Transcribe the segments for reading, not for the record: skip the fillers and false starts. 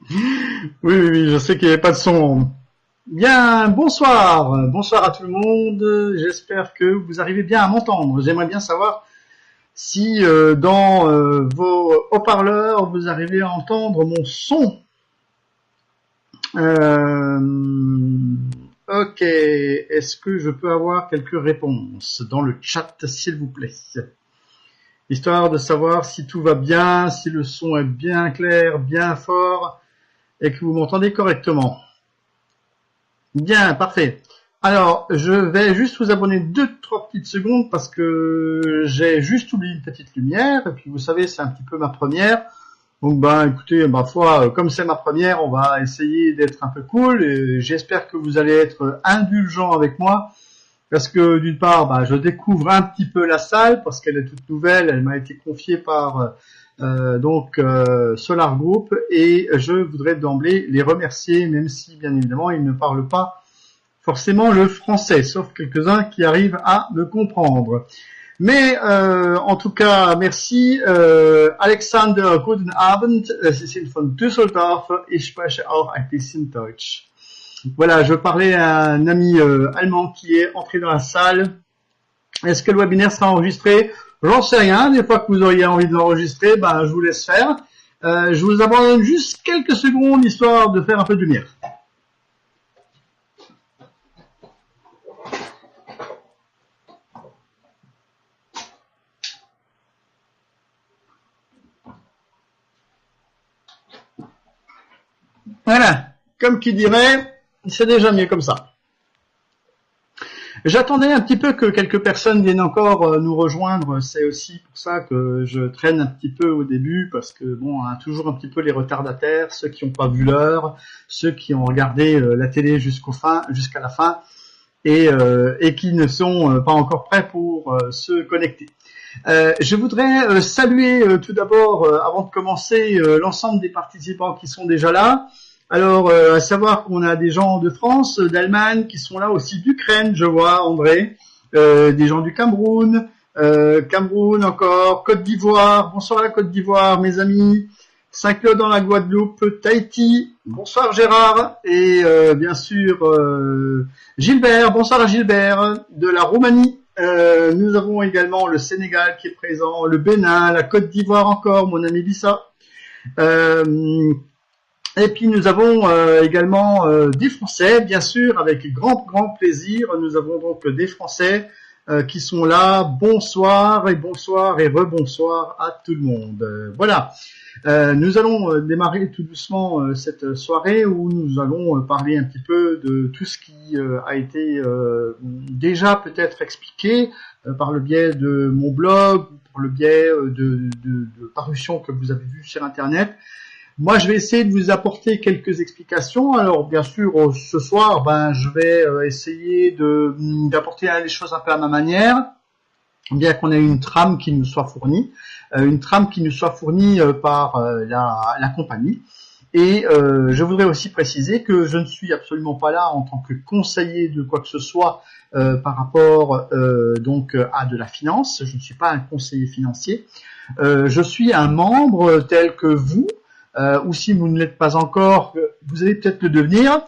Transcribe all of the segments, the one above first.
Oui, oui, oui, je sais qu'il n'y avait pas de son. Bien, bonsoir. Bonsoir à tout le monde. J'espère que vous arrivez bien à m'entendre. J'aimerais bien savoir si dans vos haut-parleurs, vous arrivez à entendre mon son. Euh, ok. Est-ce que je peux avoir quelques réponses dans le chat, s'il vous plaît? Histoire de savoir si tout va bien, si le son est bien clair, bien fort et que vous m'entendez correctement. Bien, parfait. Alors, je vais juste vous abonner 2-3 petites secondes parce que j'ai juste oublié une petite lumière. Et puis, vous savez, c'est un petit peu ma première. Donc, ben, écoutez, ma foi, comme c'est ma première, on va essayer d'être un peu cool. Et j'espère que vous allez être indulgents avec moi. Parce que, d'une part, ben, je découvre un petit peu la salle parce qu'elle est toute nouvelle. Elle m'a été confiée par Solar Group. Et je voudrais d'emblée les remercier, même si, bien évidemment, ils ne parlent pas forcément le français, sauf quelques-uns qui arrivent à me comprendre. Mais en tout cas, merci. Alexander, guten Abend. Sie sind von Düsseldorf. Ich spreche auch ein bisschen Deutsch. Voilà, je parlais à un ami allemand qui est entré dans la salle. Est-ce que le webinaire sera enregistré? J'en sais rien. Des fois que vous auriez envie de l'enregistrer, ben, je vous laisse faire. Je vous abandonne juste quelques secondes, histoire de faire un peu de lumière. Voilà, comme qui dirait, c'est déjà mieux comme ça. J'attendais un petit peu que quelques personnes viennent encore nous rejoindre. C'est aussi pour ça que je traîne un petit peu au début, parce que bon, on a toujours un petit peu les retardataires, ceux qui n'ont pas vu l'heure, ceux qui ont regardé la télé jusqu'à la fin, et qui ne sont pas encore prêts pour se connecter. Je voudrais saluer tout d'abord, avant de commencer, l'ensemble des participants qui sont déjà là. Alors, à savoir qu'on a des gens de France, d'Allemagne, qui sont là aussi, d'Ukraine, je vois, André, des gens du Cameroun, Cameroun encore, Côte d'Ivoire, bonsoir à la Côte d'Ivoire, mes amis, Saint-Claude dans la Guadeloupe, Tahiti, bonsoir Gérard, et bien sûr Gilbert, bonsoir à Gilbert, de la Roumanie. Nous avons également le Sénégal qui est présent, le Bénin, la Côte d'Ivoire encore, mon ami Bissa. Et puis nous avons également des Français, bien sûr, avec grand plaisir. Nous avons donc des Français qui sont là. Bonsoir et rebonsoir à tout le monde. Voilà. Nous allons démarrer tout doucement cette soirée où nous allons parler un petit peu de tout ce qui a été déjà peut-être expliqué par le biais de mon blog, par le biais de parutions que vous avez vues sur Internet. Moi, je vais essayer de vous apporter quelques explications. Alors, bien sûr, ce soir, je vais essayer d'apporter les choses un peu à ma manière, bien qu'on ait une trame qui nous soit fournie, par la compagnie. Et je voudrais aussi préciser que je ne suis absolument pas là en tant que conseiller de quoi que ce soit par rapport donc à de la finance. Je ne suis pas un conseiller financier. Je suis un membre tel que vous. Ou si vous ne l'êtes pas encore, vous allez peut-être le devenir.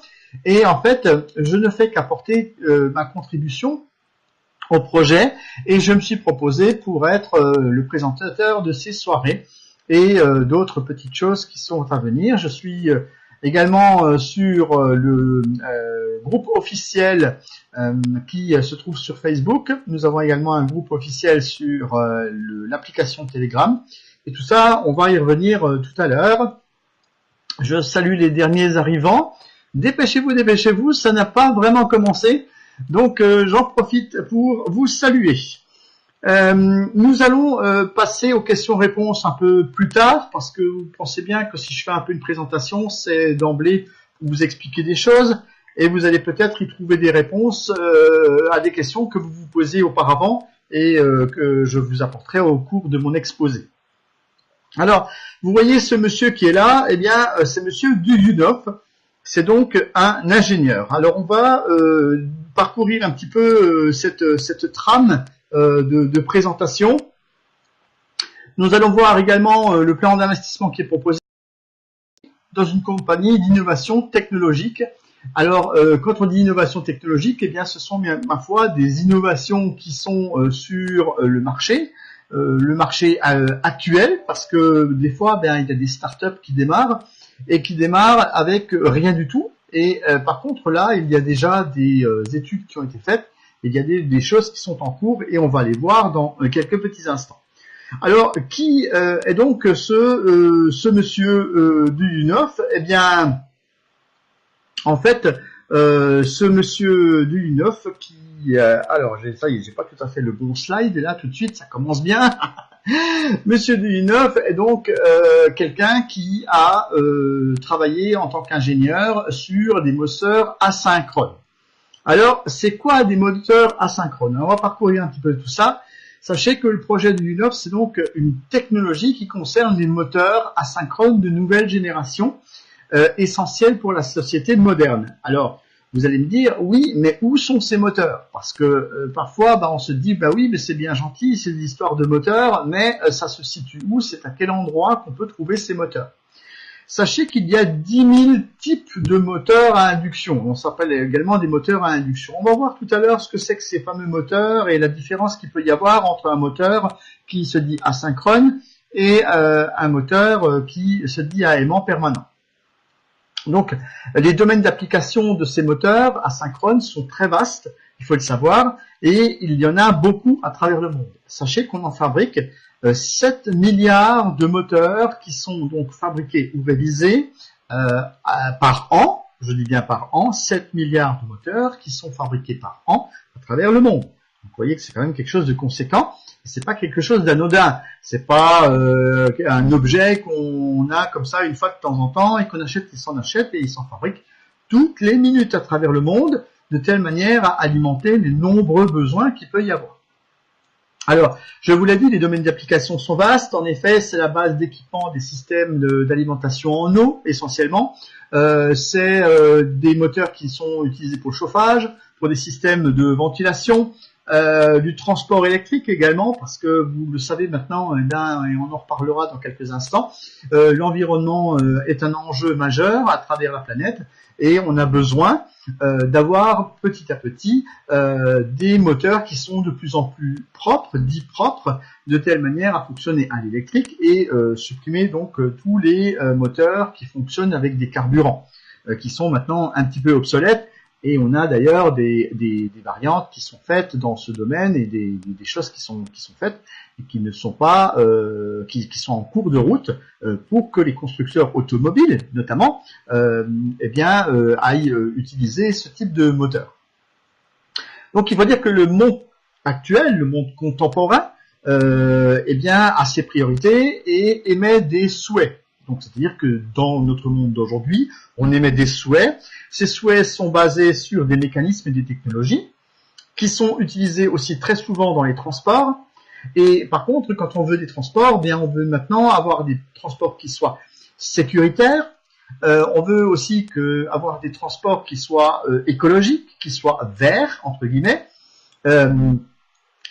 Et en fait, je ne fais qu'apporter ma contribution au projet, et je me suis proposé pour être le présentateur de ces soirées et d'autres petites choses qui sont à venir. Je suis également sur le groupe officiel qui se trouve sur Facebook. Nous avons également un groupe officiel sur l'application Telegram. Et tout ça, on va y revenir tout à l'heure. Je salue les derniers arrivants. Dépêchez-vous, ça n'a pas vraiment commencé. Donc j'en profite pour vous saluer. Nous allons passer aux questions-réponses un peu plus tard, parce que vous pensez bien que si je fais un peu une présentation, c'est d'emblée pour vous expliquer des choses, et vous allez peut-être y trouver des réponses à des questions que vous vous posiez auparavant, et que je vous apporterai au cours de mon exposé. Alors, vous voyez ce monsieur qui est là, eh bien, c'est monsieur Duyunov, c'est donc un ingénieur. Alors, on va parcourir un petit peu cette trame de présentation. Nous allons voir également le plan d'investissement qui est proposé. dans une compagnie d'innovation technologique. Alors, quand on dit innovation technologique, eh bien, ce sont, ma foi, des innovations qui sont sur le marché actuel, parce que des fois, ben, il y a des startups qui démarrent avec rien du tout. Et par contre, là, il y a déjà des études qui ont été faites, et il y a des choses qui sont en cours, et on va les voir dans quelques petits instants. Alors, qui est donc ce monsieur Duyunov? Eh bien, en fait, ce monsieur Duyunov qui... alors, ça y est, j'ai pas tout à fait le bon slide, et là, tout de suite, ça commence bien. Monsieur Duyunov est donc quelqu'un qui a travaillé en tant qu'ingénieur sur des moteurs asynchrones. Alors, c'est quoi des moteurs asynchrones? On va parcourir un petit peu tout ça. Sachez que le projet Duyunov, c'est donc une technologie qui concerne les moteurs asynchrones de nouvelle génération, essentiels pour la société moderne. Alors, vous allez me dire, oui, mais où sont ces moteurs? Parce que parfois, on se dit, oui, mais c'est bien gentil, c'est l'histoire de moteurs, mais ça se situe où? C'est à quel endroit qu'on peut trouver ces moteurs? Sachez qu'il y a 10 000 types de moteurs à induction. On s'appelle également des moteurs à induction. On va voir tout à l'heure ce que c'est que ces fameux moteurs et la différence qu'il peut y avoir entre un moteur qui se dit asynchrone et un moteur qui se dit à aimant permanent. Donc, les domaines d'application de ces moteurs asynchrones sont très vastes, il faut le savoir, et il y en a beaucoup à travers le monde. Sachez qu'on en fabrique 7 milliards de moteurs qui sont donc fabriqués ou réalisés par an, je dis bien par an, 7 milliards de moteurs qui sont fabriqués par an à travers le monde. Donc, vous voyez que c'est quand même quelque chose de conséquent. C'est pas quelque chose d'anodin. C'est pas un objet qu'on a comme ça une fois de temps en temps et qu'on achète et s'en achète et il s'en fabrique toutes les minutes à travers le monde de telle manière à alimenter les nombreux besoins qu'il peut y avoir. Alors, je vous l'ai dit, les domaines d'application sont vastes. En effet, c'est la base d'équipement des systèmes d'alimentation en eau, essentiellement. C'est des moteurs qui sont utilisés pour le chauffage, pour des systèmes de ventilation, du transport électrique également, parce que vous le savez maintenant, et on en reparlera dans quelques instants, l'environnement est un enjeu majeur à travers la planète, et on a besoin d'avoir petit à petit des moteurs qui sont de plus en plus propres, dits propres, de telle manière à fonctionner à l'électrique et supprimer donc tous les moteurs qui fonctionnent avec des carburants, qui sont maintenant un petit peu obsolètes. Et on a d'ailleurs des variantes qui sont faites dans ce domaine et des choses qui sont faites et qui ne sont pas qui sont en cours de route pour que les constructeurs automobiles notamment aillent utiliser ce type de moteur. Donc il faut dire que le monde actuel, le monde contemporain, a ses priorités et émet des souhaits. Donc, c'est-à-dire que dans notre monde d'aujourd'hui, on émet des souhaits. Ces souhaits sont basés sur des mécanismes et des technologies qui sont utilisés aussi très souvent dans les transports. Et par contre, quand on veut des transports, on veut maintenant avoir des transports qui soient sécuritaires. On veut aussi avoir des transports qui soient écologiques, qui soient verts, entre guillemets,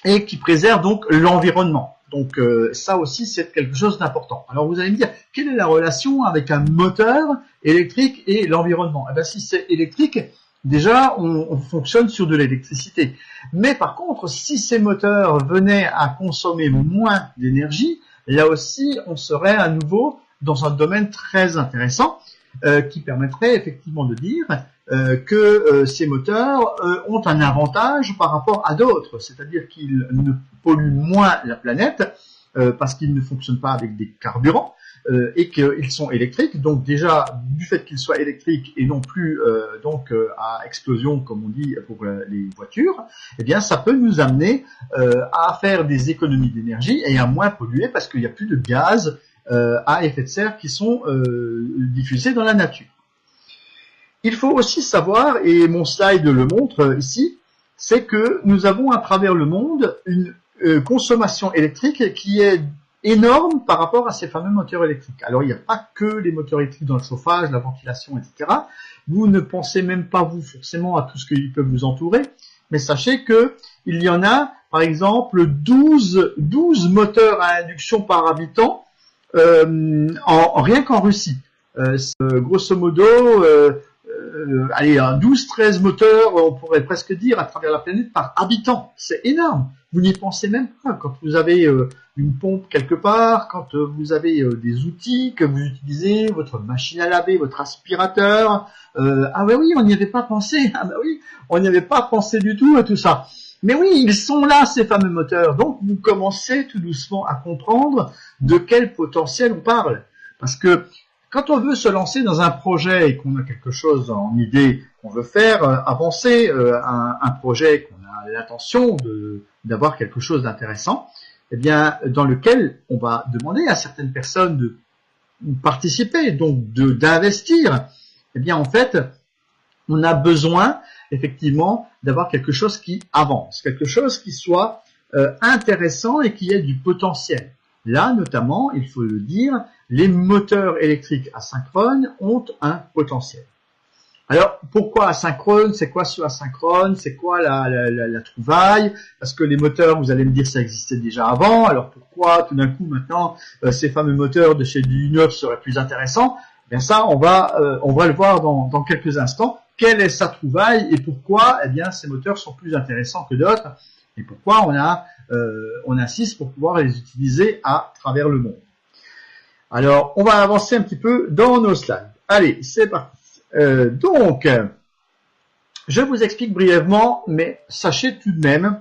et qui préservent donc l'environnement. Donc ça aussi, c'est quelque chose d'important. Alors vous allez me dire, quelle est la relation avec un moteur électrique et l'environnement? Si c'est électrique, déjà, on fonctionne sur de l'électricité. Mais par contre, si ces moteurs venaient à consommer moins d'énergie, là aussi, on serait à nouveau dans un domaine très intéressant qui permettrait effectivement de dire que ces moteurs ont un avantage par rapport à d'autres, c'est-à-dire qu'ils ne polluent moins la planète parce qu'ils ne fonctionnent pas avec des carburants et qu'ils sont électriques. Donc déjà, du fait qu'ils soient électriques et non plus à explosion comme on dit pour les voitures, ça peut nous amener à faire des économies d'énergie et à moins polluer parce qu'il n'y a plus de gaz à effet de serre qui sont diffusés dans la nature. Il faut aussi savoir, et mon slide le montre ici, c'est que nous avons à travers le monde une consommation électrique qui est énorme par rapport à ces fameux moteurs électriques. Alors il n'y a pas que les moteurs électriques dans le chauffage, la ventilation, etc. Vous ne pensez même pas vous forcément à tout ce qui peut vous entourer, mais sachez que il y en a par exemple 12 moteurs à induction par habitant rien qu'en Russie. Grosso modo, allez, 12-13 moteurs, on pourrait presque dire, à travers la planète par habitant. C'est énorme. Vous n'y pensez même pas. Quand vous avez une pompe quelque part, quand vous avez des outils que vous utilisez, votre machine à laver, votre aspirateur. Ah ouais, oui, on n'y avait pas pensé. Ah bah oui, on n'y avait pas pensé du tout à tout ça. Mais oui, ils sont là, ces fameux moteurs. Donc, vous commencez tout doucement à comprendre de quel potentiel on parle. Parce que quand on veut se lancer dans un projet et qu'on a quelque chose en idée, qu'on veut faire avancer un projet, qu'on a l'intention d'avoir quelque chose d'intéressant, eh bien, dans lequel on va demander à certaines personnes de participer, donc d'investir, eh bien, en fait, on a besoin effectivement d'avoir quelque chose qui avance, quelque chose qui soit intéressant et qui ait du potentiel. Là, notamment, il faut le dire, les moteurs électriques asynchrones ont un potentiel. Alors, pourquoi asynchrone? C'est quoi ce asynchrone? C'est quoi la trouvaille? Parce que les moteurs, vous allez me dire, ça existait déjà avant. Alors, pourquoi tout d'un coup, maintenant, ces fameux moteurs de chez Duyunov seraient plus intéressants? Bien ça, on va le voir dans quelques instants. Quelle est sa trouvaille et pourquoi, eh bien, ces moteurs sont plus intéressants que d'autres et pourquoi on insiste pour pouvoir les utiliser à travers le monde. Alors, on va avancer un petit peu dans nos slides. Allez, c'est parti. Donc, je vous explique brièvement, mais sachez tout de même,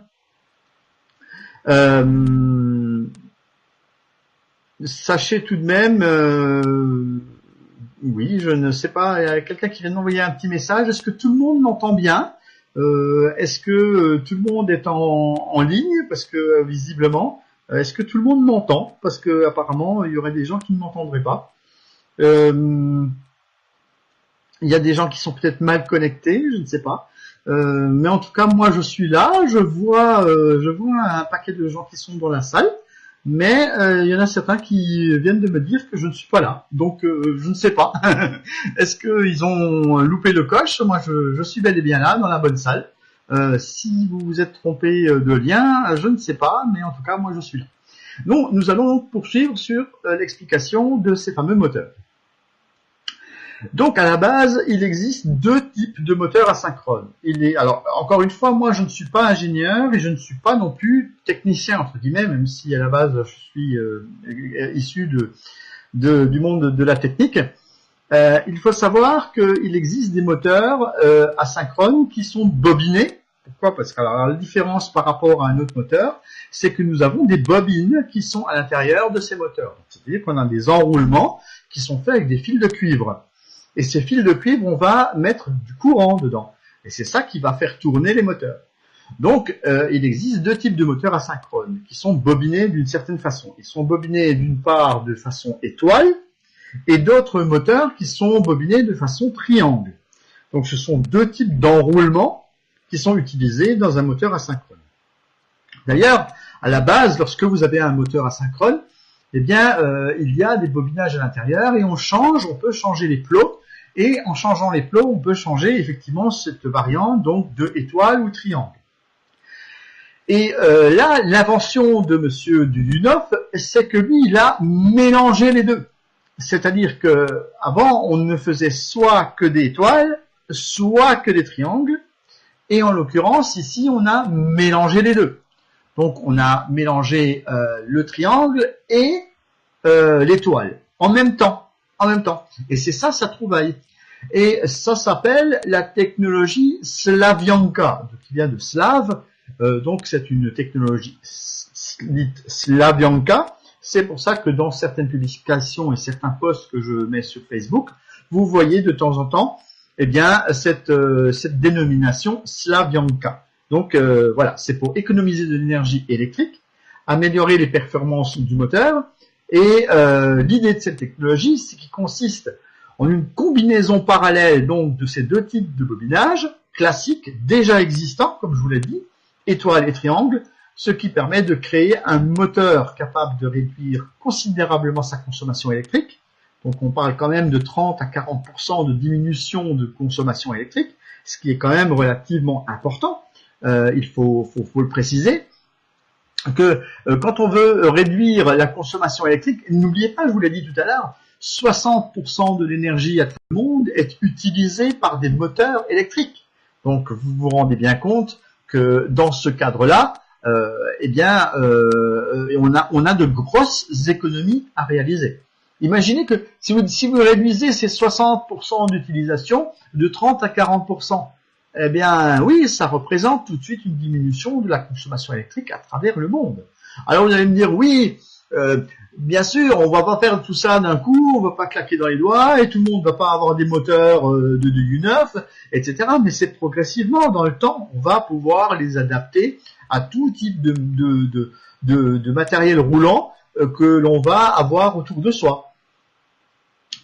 oui, je ne sais pas, il y a quelqu'un qui vient de m'envoyer un petit message. Est-ce que tout le monde m'entend bien? Est-ce que tout le monde est en ligne? Parce que visiblement, est-ce que tout le monde m'entend? Parce que apparemment, il y aurait des gens qui ne m'entendraient pas. Il y a des gens qui sont peut-être mal connectés, je ne sais pas. Mais en tout cas, moi, je suis là. Je vois un paquet de gens qui sont dans la salle. Mais il y en a certains qui viennent de me dire que je ne suis pas là. Donc, je ne sais pas. Est-ce qu'ils ont loupé le coche? Moi, je suis bel et bien là, dans la bonne salle. Si vous vous êtes trompé de lien, je ne sais pas. Mais en tout cas, moi, je suis là. Donc, nous allons donc poursuivre sur l'explication de ces fameux moteurs. Donc, à la base, il existe deux types de moteurs asynchrones. Alors, encore une fois, moi, je ne suis pas ingénieur et je ne suis pas non plus technicien, entre guillemets, même si à la base, je suis issu du monde de la technique. Il faut savoir qu'il existe des moteurs asynchrones qui sont bobinés. Pourquoi? Parce que alors, la différence par rapport à un autre moteur, c'est que nous avons des bobines qui sont à l'intérieur de ces moteurs. C'est-à-dire qu'on a des enroulements qui sont faits avec des fils de cuivre. Et ces fils de cuivre, on va mettre du courant dedans. Et c'est ça qui va faire tourner les moteurs. Donc, il existe deux types de moteurs asynchrones qui sont bobinés d'une certaine façon. Ils sont bobinés d'une part de façon étoile et d'autres moteurs qui sont bobinés de façon triangle. Donc, ce sont deux types d'enroulements qui sont utilisés dans un moteur asynchrone. D'ailleurs, à la base, lorsque vous avez un moteur asynchrone, eh bien, il y a des bobinages à l'intérieur et on peut changer les plots. Et en changeant les plots, on peut changer effectivement cette variante donc de étoile ou triangle. Et là, l'invention de Monsieur Duyunov, c'est que lui, il a mélangé les deux. C'est-à-dire que avant, on ne faisait soit que des étoiles, soit que des triangles. Et en l'occurrence, ici, on a mélangé les deux. Donc, on a mélangé le triangle et l'étoile en même temps. Et c'est ça, sa trouvaille. Et ça s'appelle la technologie Slavyanka, qui vient de slave. Donc, c'est une technologie Slavyanka. C'est pour ça que dans certaines publications et certains posts que je mets sur Facebook, vous voyez de temps en temps, eh bien, cette dénomination Slavyanka. Donc, voilà, c'est pour économiser de l'énergie électrique, améliorer les performances du moteur. Et l'idée de cette technologie, c'est qu'il consiste en une combinaison parallèle donc de ces deux types de bobinage classiques déjà existants, comme je vous l'ai dit, étoile et triangle, ce qui permet de créer un moteur capable de réduire considérablement sa consommation électrique. Donc on parle quand même de 30 à 40% de diminution de consommation électrique, ce qui est quand même relativement important, il faut le préciser. Que quand on veut réduire la consommation électrique, n'oubliez pas, je vous l'ai dit tout à l'heure, 60% de l'énergie à tout le monde est utilisée par des moteurs électriques. Donc vous vous rendez bien compte que dans ce cadre-là, on a de grosses économies à réaliser. Imaginez que si vous réduisez ces 60% d'utilisation de 30 à 40%, eh bien oui, ça représente tout de suite une diminution de la consommation électrique à travers le monde. Alors vous allez me dire, oui, bien sûr, on va pas faire tout ça d'un coup, on va pas claquer dans les doigts, et tout le monde va pas avoir des moteurs de U9, etc. Mais c'est progressivement, dans le temps, on va pouvoir les adapter à tout type de matériel roulant que l'on va avoir autour de soi.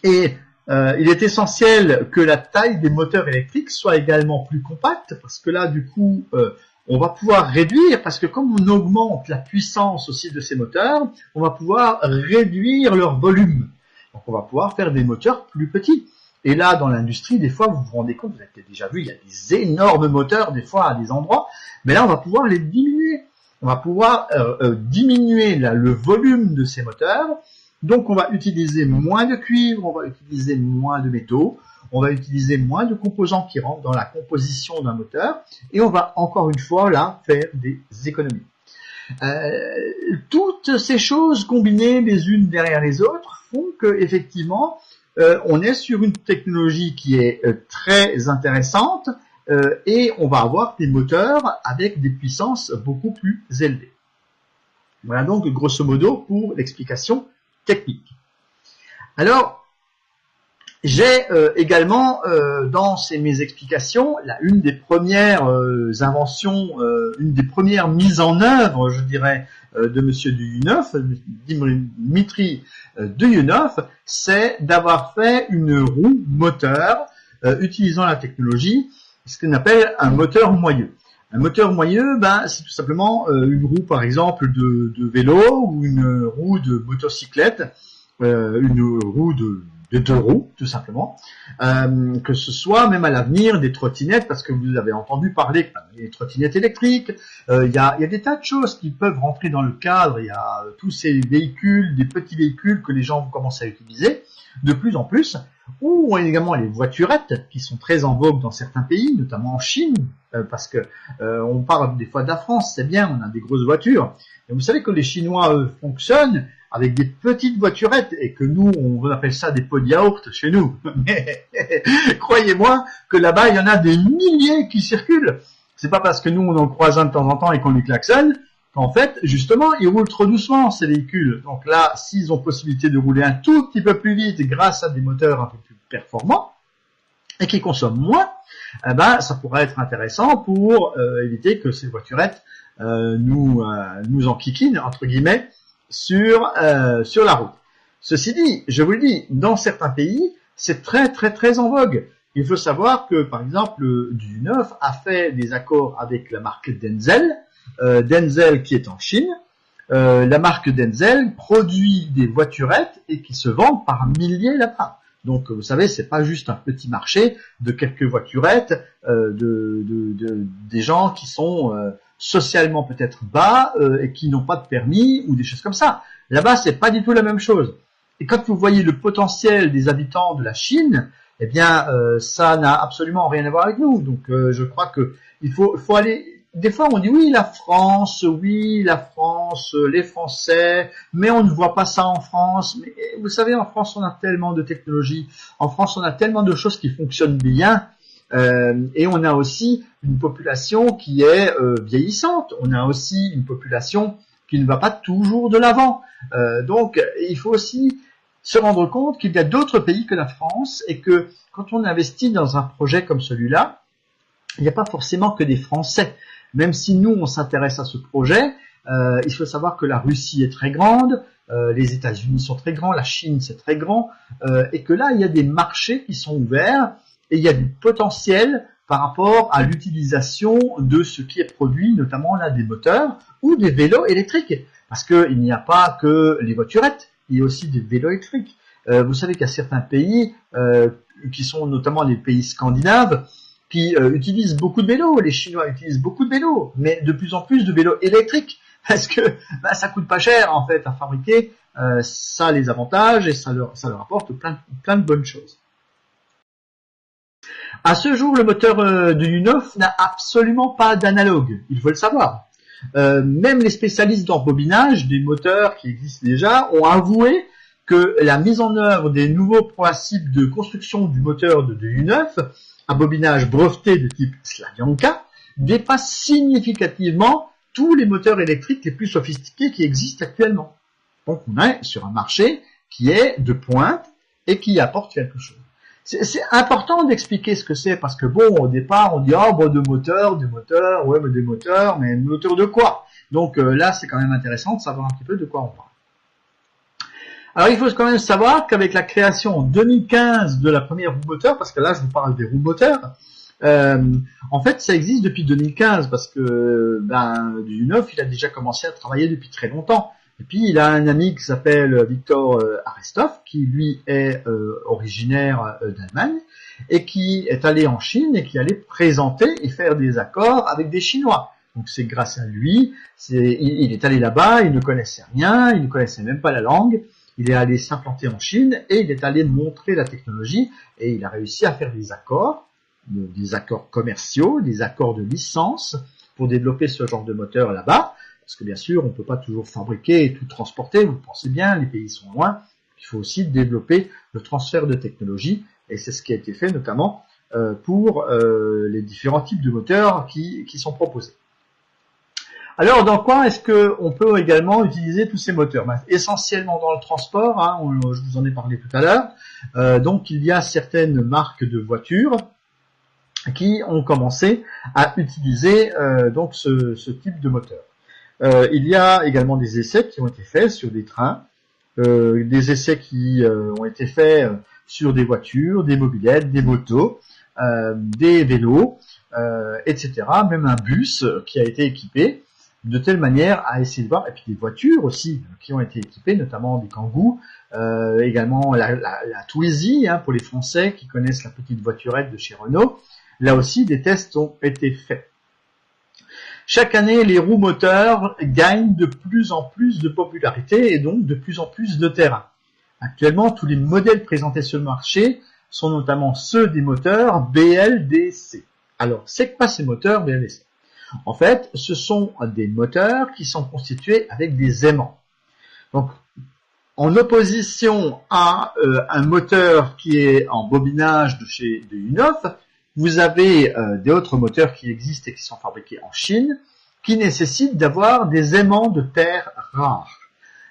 Et il est essentiel que la taille des moteurs électriques soit également plus compacte, parce que là, du coup, on va pouvoir réduire, parce que comme on augmente la puissance aussi de ces moteurs, on va pouvoir réduire leur volume. Donc on va pouvoir faire des moteurs plus petits. Et là, dans l'industrie, des fois, vous vous rendez compte, vous avez peut-être déjà vu, il y a des énormes moteurs, des fois, à des endroits, mais là, on va pouvoir les diminuer. On va pouvoir diminuer le volume de ces moteurs. Donc, on va utiliser moins de cuivre, on va utiliser moins de métaux, on va utiliser moins de composants qui rentrent dans la composition d'un moteur, et on va encore une fois là faire des économies. Toutes ces choses combinées les unes derrière les autres font que effectivement on est sur une technologie qui est très intéressante et on va avoir des moteurs avec des puissances beaucoup plus élevées. Voilà donc grosso modo pour l'explication technique. Alors, j'ai également dans mes explications une des premières inventions, une des premières mises en œuvre, je dirais, de Monsieur Duyunov, Dmitri Duyunov, c'est d'avoir fait une roue moteur utilisant la technologie, ce qu'on appelle un moteur moyeu. Un moteur moyeu, c'est tout simplement une roue, par exemple, de vélo ou une roue de motocyclette, une roue de 2 roues, tout simplement, que ce soit même à l'avenir des trottinettes, parce que vous avez entendu parler des trottinettes électriques, il y a des tas de choses qui peuvent rentrer dans le cadre, il y a tous ces véhicules, des petits véhicules que les gens vont commencer à utiliser de plus en plus, ou également les voiturettes qui sont très en vogue dans certains pays, notamment en Chine, parce que on parle des fois de la France, c'est bien, on a des grosses voitures, mais vous savez que les Chinois eux, fonctionnent avec des petites voiturettes et que nous, on appelle ça des pots de yaourt chez nous. Mais croyez-moi que là-bas, il y en a des milliers qui circulent. C'est pas parce que nous, on en croise un de temps en temps et qu'on lui klaxonne qu'en fait, justement, ils roulent trop doucement, ces véhicules. Donc là, s'ils ont possibilité de rouler un tout petit peu plus vite grâce à des moteurs un peu plus performants et qui consomment moins, ça pourrait être intéressant pour éviter que ces voiturettes nous enquiquinent, entre guillemets, sur la route. Ceci dit, je vous le dis, dans certains pays, c'est très très très en vogue. Il faut savoir que, par exemple, Duyunov a fait des accords avec la marque Denzel, Denzel qui est en Chine. La marque Denzel produit des voiturettes et qui se vendent par milliers là-bas. Donc, vous savez, c'est pas juste un petit marché de quelques voiturettes, des gens qui sont socialement peut-être bas et qui n'ont pas de permis ou des choses comme ça. Là-bas, c'est pas du tout la même chose. Et quand vous voyez le potentiel des habitants de la Chine, eh bien, ça n'a absolument rien à voir avec nous. Donc, je crois que il faut aller. Des fois, on dit oui, la France, les Français, mais on ne voit pas ça en France. Mais vous savez, en France, on a tellement de technologies. En France, on a tellement de choses qui fonctionnent bien. Et on a aussi une population qui est vieillissante. On a aussi une population qui ne va pas toujours de l'avant. Donc, il faut aussi se rendre compte qu'il y a d'autres pays que la France et que quand on investit dans un projet comme celui-là, il n'y a pas forcément que des Français. Même si nous, on s'intéresse à ce projet, il faut savoir que la Russie est très grande, les États-Unis sont très grands, la Chine c'est très grand, et que là, il y a des marchés qui sont ouverts et il y a du potentiel par rapport à l'utilisation de ce qui est produit, notamment là des moteurs ou des vélos électriques. Parce qu'il n'y a pas que les voiturettes, il y a aussi des vélos électriques. Vous savez qu'il y a certains pays, qui sont notamment les pays scandinaves, qui utilisent beaucoup de vélos. Les Chinois utilisent beaucoup de vélos, mais de plus en plus de vélos électriques, parce que ça coûte pas cher en fait à fabriquer, ça a les avantages et ça leur apporte plein de bonnes choses. À ce jour, le moteur de U9 n'a absolument pas d'analogue, il faut le savoir. Même les spécialistes d'embobinage des moteurs qui existent déjà ont avoué que la mise en œuvre des nouveaux principes de construction du moteur de U9, un bobinage breveté de type Slavyanka, dépasse significativement tous les moteurs électriques les plus sophistiqués qui existent actuellement. Donc on est sur un marché qui est de pointe et qui apporte quelque chose. C'est important d'expliquer ce que c'est parce que bon, au départ, on dit ah bon des moteurs, ouais mais des moteurs de quoi? Donc là, c'est quand même intéressant de savoir un petit peu de quoi on parle. Alors il faut quand même savoir qu'avec la création en 2015 de la première roue moteur, parce que là je vous parle des roues moteurs, en fait ça existe depuis 2015 parce que du U9 il a déjà commencé à travailler depuis très longtemps. Et puis il a un ami qui s'appelle Victor Arestov, qui lui est originaire d'Allemagne, et qui est allé en Chine et qui allait présenter et faire des accords avec des Chinois. Donc c'est grâce à lui, il est allé là-bas, il ne connaissait rien, il ne connaissait même pas la langue, il est allé s'implanter en Chine et il est allé montrer la technologie et il a réussi à faire des accords commerciaux, des accords de licence pour développer ce genre de moteur là-bas. Parce que bien sûr, on ne peut pas toujours fabriquer et tout transporter, vous le pensez bien, les pays sont loin. Il faut aussi développer le transfert de technologie, et c'est ce qui a été fait notamment pour les différents types de moteurs qui sont proposés. Alors, dans quoi est-ce qu'on peut également utiliser tous ces moteurs? Essentiellement dans le transport, hein, je vous en ai parlé tout à l'heure. Donc, il y a certaines marques de voitures qui ont commencé à utiliser donc ce type de moteur. Il y a également des essais qui ont été faits sur des trains, des essais qui ont été faits sur des voitures, des mobylettes, des motos, des vélos, etc. Même un bus qui a été équipé de telle manière à essayer de voir, et puis des voitures aussi qui ont été équipées, notamment des Kangoo, également la Twizy, hein, pour les Français qui connaissent la petite voiturette de chez Renault. Là aussi, des tests ont été faits. Chaque année, les roues moteurs gagnent de plus en plus de popularité et donc de plus en plus de terrain. Actuellement, tous les modèles présentés sur le marché sont notamment ceux des moteurs BLDC. Alors, c'est quoi ces moteurs BLDC? En fait, ce sont des moteurs qui sont constitués avec des aimants. Donc, en opposition à un moteur qui est en bobinage de chez U9, vous avez d'autres moteurs qui existent et qui sont fabriqués en Chine, qui nécessitent d'avoir des aimants de terre rares.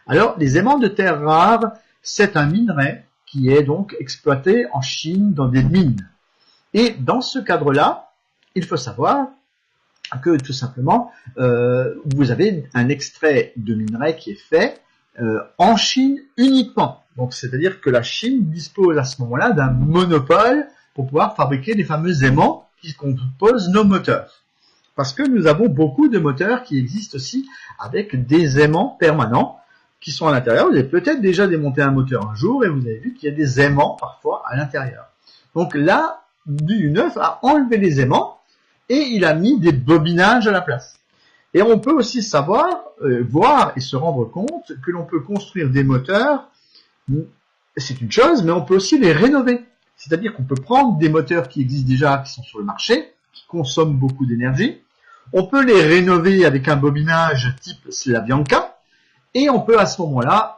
Alors, les aimants de terre rares, c'est un minerai qui est donc exploité en Chine dans des mines. Et dans ce cadre-là, il faut savoir que tout simplement, vous avez un extrait de minerai qui est fait en Chine uniquement. Donc, c'est-à-dire que la Chine dispose à ce moment-là d'un monopole pour pouvoir fabriquer les fameux aimants qui composent nos moteurs. Parce que nous avons beaucoup de moteurs qui existent aussi avec des aimants permanents qui sont à l'intérieur. Vous avez peut-être déjà démonté un moteur un jour et vous avez vu qu'il y a des aimants parfois à l'intérieur. Donc là, du U9 a enlevé les aimants et il a mis des bobinages à la place. Et on peut aussi voir et se rendre compte que l'on peut construire des moteurs, c'est une chose, mais on peut aussi les rénover. C'est-à-dire qu'on peut prendre des moteurs qui existent déjà, qui sont sur le marché, qui consomment beaucoup d'énergie. On peut les rénover avec un bobinage type Slavyanka. Et on peut à ce moment-là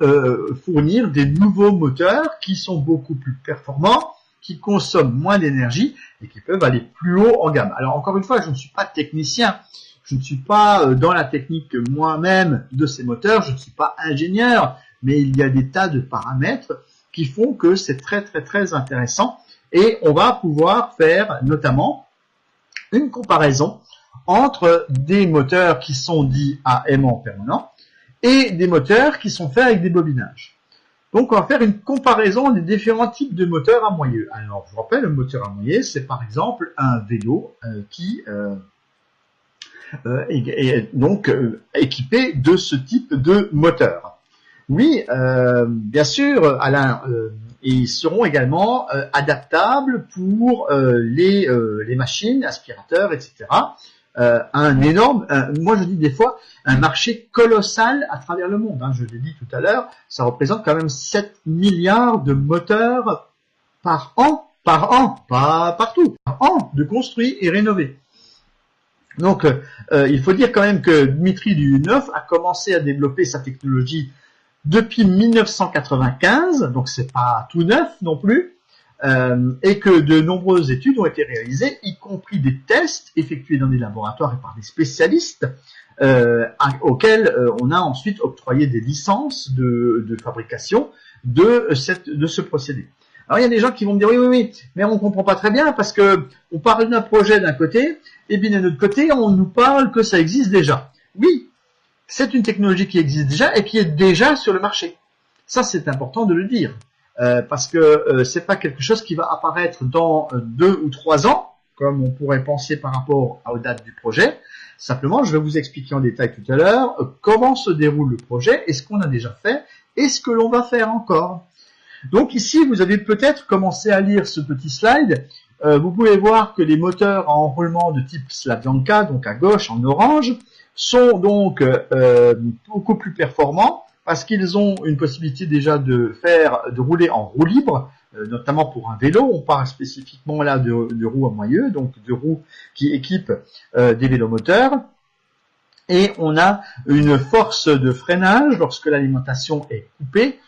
fournir des nouveaux moteurs qui sont beaucoup plus performants, qui consomment moins d'énergie et qui peuvent aller plus haut en gamme. Alors encore une fois, je ne suis pas technicien. Je ne suis pas dans la technique moi-même de ces moteurs. Je ne suis pas ingénieur. Mais il y a des tas de paramètres qui font que c'est très très très intéressant et on va pouvoir faire notamment une comparaison entre des moteurs qui sont dits à aimant permanent et des moteurs qui sont faits avec des bobinages. Donc on va faire une comparaison des différents types de moteurs à moyeu. Alors je vous rappelle, le moteur à moyeu, c'est par exemple un vélo qui est donc équipé de ce type de moteur. Oui, bien sûr, Alain, ils seront également adaptables pour les machines, aspirateurs, etc. un énorme, moi je dis des fois, un marché colossal à travers le monde. Hein. Je l'ai dit tout à l'heure, ça représente quand même 7 milliards de moteurs par an, pas partout, par an, de construits et rénovés. Donc, il faut dire quand même que Dmitri Duyunov a commencé à développer sa technologie depuis 1995, donc c'est pas tout neuf non plus, et que de nombreuses études ont été réalisées, y compris des tests effectués dans des laboratoires et par des spécialistes, auxquels on a ensuite octroyé des licences de fabrication de ce procédé. Alors il y a des gens qui vont me dire oui, mais on comprend pas très bien parce que on parle d'un projet d'un côté, et bien d'un autre côté on nous parle que ça existe déjà. Oui, c'est une technologie qui existe déjà et qui est déjà sur le marché. Ça c'est important de le dire parce que c'est pas quelque chose qui va apparaître dans 2 ou 3 ans comme on pourrait penser par rapport aux dates du projet. Simplement, je vais vous expliquer en détail tout à l'heure comment se déroule le projet et ce qu'on a déjà fait et ce que l'on va faire encore. Donc ici, vous avez peut-être commencé à lire ce petit slide. Vous pouvez voir que les moteurs à enroulement de type Slavyanka, donc à gauche en orange, sont donc beaucoup plus performants parce qu'ils ont une possibilité déjà de rouler en roue libre, notamment pour un vélo. On parle spécifiquement là de roues à moyeu, donc de roues qui équipent des vélomoteurs. Et on a une force de freinage lorsque l'alimentation est coupée,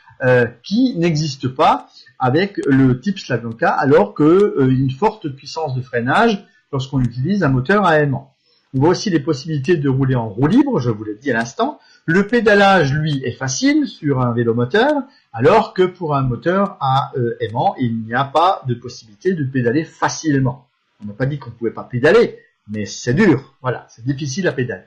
qui n'existe pas avec le type Slavyanka, alors que une forte puissance de freinage lorsqu'on utilise un moteur à aimant. On voit aussi les possibilités de rouler en roue libre, je vous l'ai dit à l'instant. Le pédalage, lui, est facile sur un vélomoteur, alors que pour un moteur à aimant, il n'y a pas de possibilité de pédaler facilement. On n'a pas dit qu'on ne pouvait pas pédaler, mais c'est dur, voilà, c'est difficile à pédaler.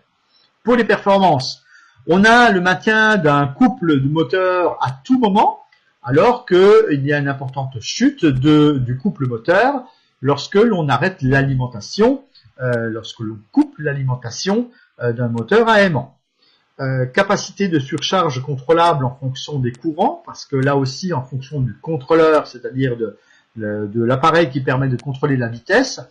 Pour les performances, on a le maintien d'un couple de moteurs à tout moment, alors qu'il y a une importante chute du couple moteur lorsque l'on arrête l'alimentation, lorsque l'on coupe l'alimentation d'un moteur à aimant. Capacité de surcharge contrôlable en fonction des courants, parce que là aussi, en fonction du contrôleur, c'est-à-dire de l'appareil qui permet de contrôler la vitesse,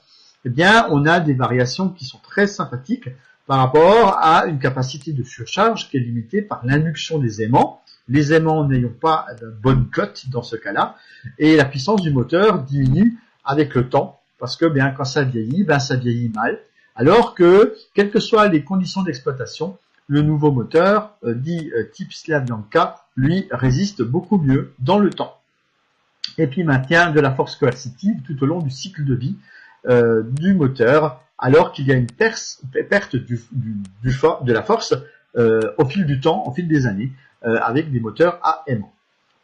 eh bien, on a des variations qui sont très sympathiques par rapport à une capacité de surcharge qui est limitée par l'induction des aimants, les aimants n'ayant pas de bonne cote dans ce cas-là, et la puissance du moteur diminue avec le temps, parce que bien quand ça vieillit mal, alors que, quelles que soient les conditions d'exploitation, le nouveau moteur, dit type Slavyanka, lui résiste beaucoup mieux dans le temps. Et puis maintien de la force coercitive tout au long du cycle de vie du moteur, alors qu'il y a une perte de la force au fil du temps, au fil des années, avec des moteurs à aimant.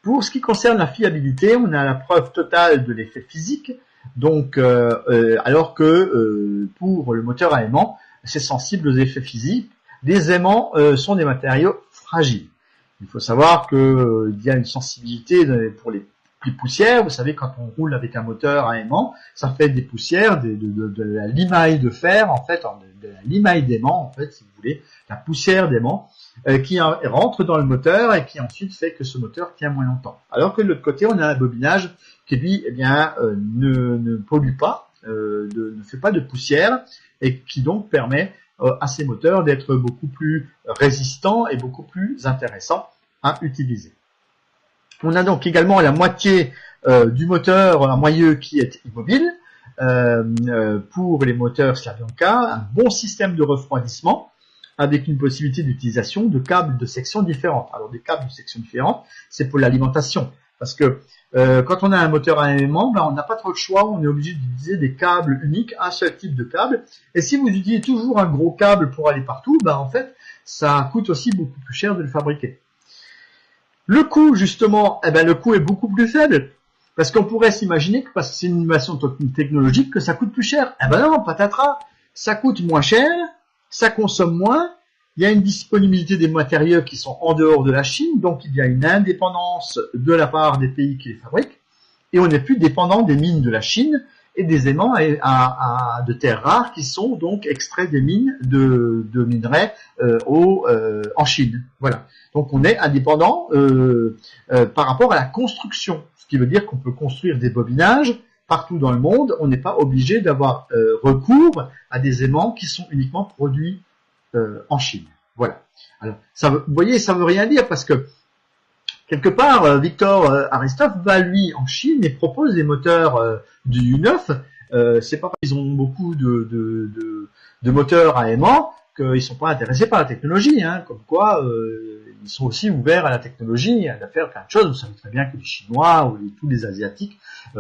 Pour ce qui concerne la fiabilité, on a la preuve totale de l'effet physique, donc alors que pour le moteur à aimant, c'est sensible aux effets physiques. Les aimants sont des matériaux fragiles. Il faut savoir qu'il y a une sensibilité pour les poussières. Vous savez, quand on roule avec un moteur à aimant, ça fait des poussières, de la limaille de fer, en fait, de la limaille d'aimant, en fait, si vous voulez, la poussière d'aimant, qui rentre dans le moteur et qui ensuite fait que ce moteur tient moins longtemps. Alors que de l'autre côté, on a un bobinage qui, lui, eh bien, ne pollue pas, ne fait pas de poussière et qui donc permet à ces moteurs d'être beaucoup plus résistants et beaucoup plus intéressants à utiliser. On a donc également la moitié du moteur à moyeu qui est immobile pour les moteurs Slavyanka, un bon système de refroidissement avec une possibilité d'utilisation de câbles de sections différentes. Alors des câbles de sections différentes, c'est pour l'alimentation, parce que quand on a un moteur à aimant, ben, on n'a pas trop le choix, on est obligé d'utiliser des câbles uniques, un seul type de câble. Et si vous utilisez toujours un gros câble pour aller partout, ben, en fait, ça coûte aussi beaucoup plus cher de le fabriquer. Le coût, justement, eh ben, le coût est beaucoup plus faible, parce qu'on pourrait s'imaginer que parce que c'est une innovation technologique que ça coûte plus cher. Eh ben non, patatras, ça coûte moins cher, ça consomme moins. Il y a une disponibilité des matériaux qui sont en dehors de la Chine, donc il y a une indépendance de la part des pays qui les fabriquent, et on n'est plus dépendant des mines de la Chine et des aimants de terres rares qui sont donc extraits des mines de minerais en Chine. Voilà. Donc on est indépendant par rapport à la construction, ce qui veut dire qu'on peut construire des bobinages partout dans le monde, on n'est pas obligé d'avoir recours à des aimants qui sont uniquement produits en Chine. Voilà. Alors, vous voyez, ça veut rien dire parce que quelque part, Victor Aristov va lui en Chine et propose des moteurs du U9. C'est pas parce qu'ils ont beaucoup de moteurs à aimant qu'ils sont pas intéressés par la technologie, hein, comme quoi ils sont aussi ouverts à la technologie, à faire plein de choses. Vous savez très bien que les Chinois ou tous les Asiatiques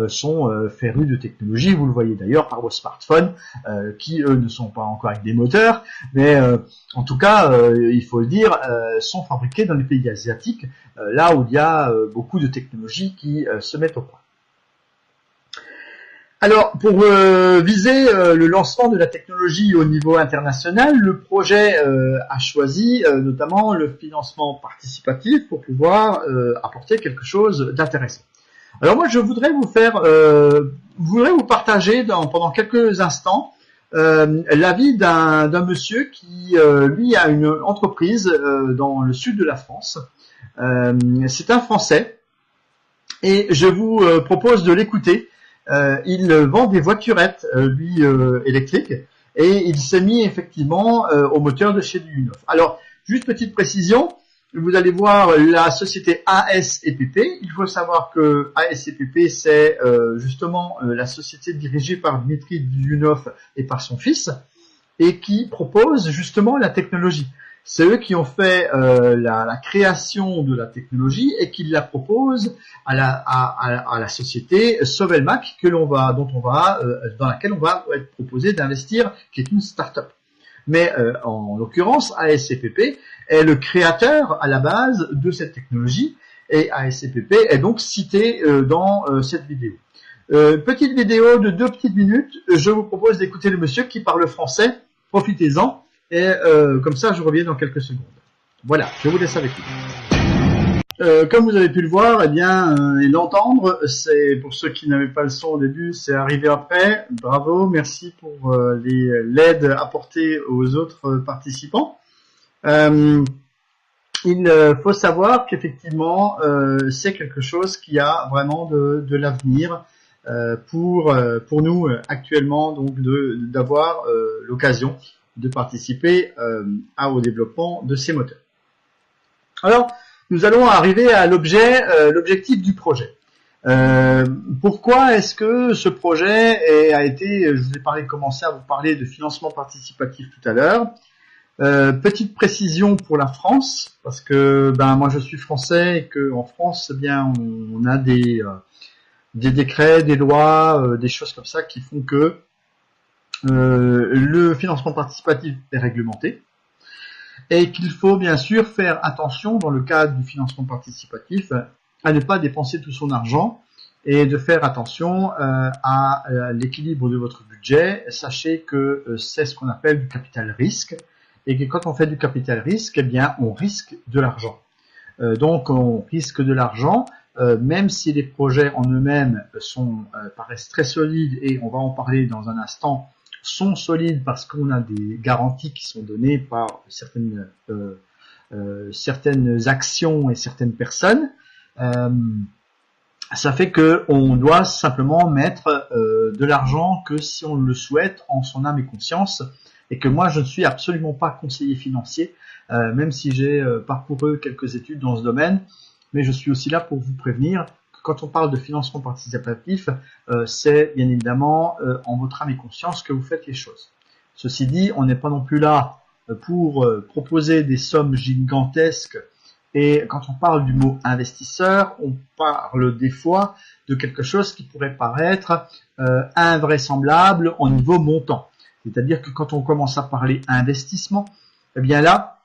sont férus de technologie. Vous le voyez d'ailleurs par vos smartphones qui eux ne sont pas encore avec des moteurs, mais en tout cas, il faut le dire, sont fabriqués dans les pays asiatiques, là où il y a beaucoup de technologies qui se mettent au point. Alors, pour viser le lancement de la technologie au niveau international, le projet a choisi notamment le financement participatif pour pouvoir apporter quelque chose d'intéressant. Alors moi, je voudrais vous partager pendant quelques instants l'avis d'un monsieur qui, lui, a une entreprise dans le sud de la France. C'est un Français et je vous propose de l'écouter. Il vend des voiturettes, lui, électriques, et il s'est mis effectivement au moteur de chez du U9. Alors, juste petite précision, vous allez voir la société ASEPP. Il faut savoir que ASEPP, c'est justement la société dirigée par Dmitri Duyunov et par son fils, et qui propose justement la technologie. C'est eux qui ont fait la création de la technologie et qui la proposent à la société Sovelmac dans laquelle on va être proposé d'investir, qui est une start-up. Mais en l'occurrence, ASCPP est le créateur à la base de cette technologie et ASCPP est donc cité dans cette vidéo. Petite vidéo de 2 petites minutes. Je vous propose d'écouter le monsieur qui parle français. Profitez-en. Et comme ça, je reviens dans quelques secondes. Voilà, je vous laisse avec lui. Comme vous avez pu le voir, eh bien, et l'entendre, c'est pour ceux qui n'avaient pas le son au début, c'est arrivé après. Bravo, merci pour l'aide apportée aux autres participants. Il faut savoir qu'effectivement, c'est quelque chose qui a vraiment de l'avenir pour nous actuellement, donc d'avoir l'occasion de participer au développement de ces moteurs. Alors, nous allons arriver à l'objectif du projet. Pourquoi est-ce que ce projet a été, je vous ai commencé à vous parler de financement participatif tout à l'heure. Petite précision pour la France, parce que moi je suis français et que en France, eh bien, on a des décrets, des lois, des choses comme ça qui font que le financement participatif est réglementé et qu'il faut bien sûr faire attention dans le cadre du financement participatif à ne pas dépenser tout son argent et de faire attention à l'équilibre de votre budget. Sachez que c'est ce qu'on appelle du capital risque et que quand on fait du capital risque, eh bien on risque de l'argent. Donc on risque de l'argent même si les projets en eux-mêmes paraissent très solides et on va en parler dans un instant, sont solides parce qu'on a des garanties qui sont données par certaines actions et certaines personnes. Ça fait que on doit simplement mettre de l'argent que si on le souhaite en son âme et conscience, et que moi je ne suis absolument pas conseiller financier, même si j'ai parcouru quelques études dans ce domaine, mais je suis aussi là pour vous prévenir que quand on parle de financement participatif, c'est bien évidemment en votre âme et conscience que vous faites les choses. Ceci dit, on n'est pas non plus là pour proposer des sommes gigantesques, et quand on parle du mot investisseur, on parle des fois de quelque chose qui pourrait paraître invraisemblable au niveau montant. C'est-à-dire que quand on commence à parler investissement, eh bien là,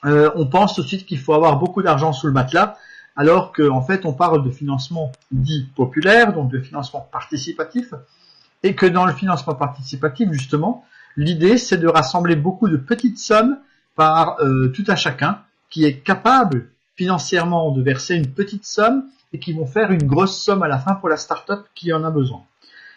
on pense tout de suite qu'il faut avoir beaucoup d'argent sous le matelas, alors qu'en fait on parle de financement dit populaire, donc de financement participatif, et que dans le financement participatif, justement, l'idée c'est de rassembler beaucoup de petites sommes par tout à chacun, qui est capable financièrement de verser une petite somme et qui vont faire une grosse somme à la fin pour la start-up qui en a besoin.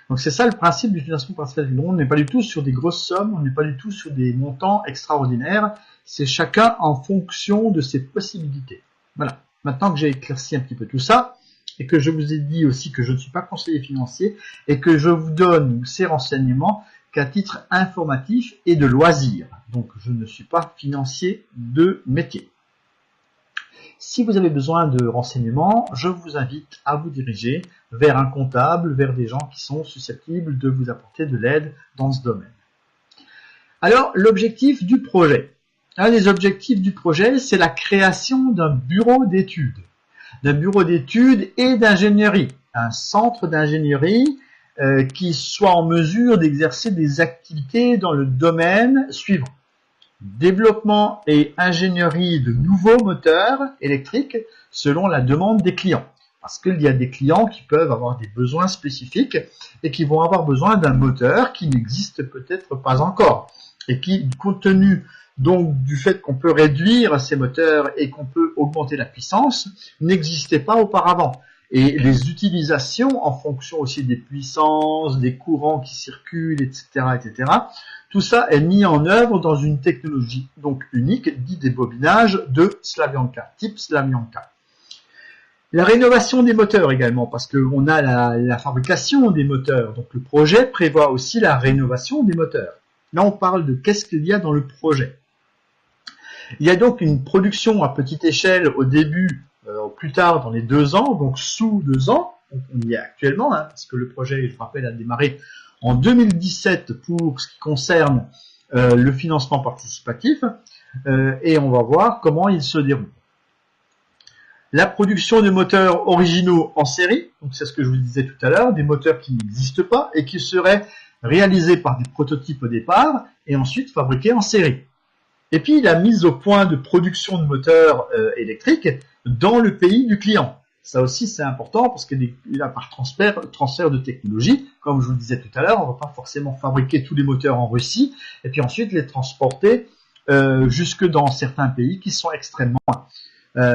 Donc c'est ça le principe du financement participatif. On n'est pas du tout sur des grosses sommes, on n'est pas du tout sur des montants extraordinaires, c'est chacun en fonction de ses possibilités. Voilà. Maintenant que j'ai éclairci un petit peu tout ça, et que je vous ai dit aussi que je ne suis pas conseiller financier et que je vous donne ces renseignements qu'à titre informatif et de loisir. Donc je ne suis pas financier de métier. Si vous avez besoin de renseignements, je vous invite à vous diriger vers un comptable, vers des gens qui sont susceptibles de vous apporter de l'aide dans ce domaine. Alors, l'objectif du projet. Un des objectifs du projet, c'est la création d'un bureau d'études. D'un bureau d'études et d'ingénierie. Un centre d'ingénierie qui soit en mesure d'exercer des activités dans le domaine suivant. Développement et ingénierie de nouveaux moteurs électriques selon la demande des clients. Parce qu'il y a des clients qui peuvent avoir des besoins spécifiques et qui vont avoir besoin d'un moteur qui n'existe peut-être pas encore. Et qui, compte tenu donc du fait qu'on peut réduire ces moteurs et qu'on peut augmenter la puissance, n'existait pas auparavant. Et les utilisations en fonction aussi des puissances, des courants qui circulent, etc., etc., tout ça est mis en œuvre dans une technologie donc unique, dit des bobinages de Slavyanka, type Slavyanka. La rénovation des moteurs également, parce qu'on a la fabrication des moteurs, donc le projet prévoit aussi la rénovation des moteurs. Là, on parle de qu'est-ce qu'il y a dans le projet. Il y a donc une production à petite échelle au début, plus tard dans les 2 ans, donc sous 2 ans, on y est actuellement, parce que le projet, je vous rappelle, a démarré en 2017 pour ce qui concerne le financement participatif, et on va voir comment il se déroule. La production de moteurs originaux en série, donc c'est ce que je vous disais tout à l'heure, des moteurs qui n'existent pas et qui seraient réalisés par des prototypes au départ et ensuite fabriqués en série. Et puis la mise au point de production de moteurs électriques dans le pays du client. Ça aussi c'est important parce que là, par transfert de technologie, comme je vous le disais tout à l'heure, on ne va pas forcément fabriquer tous les moteurs en Russie et puis ensuite les transporter jusque dans certains pays qui sont extrêmement loin.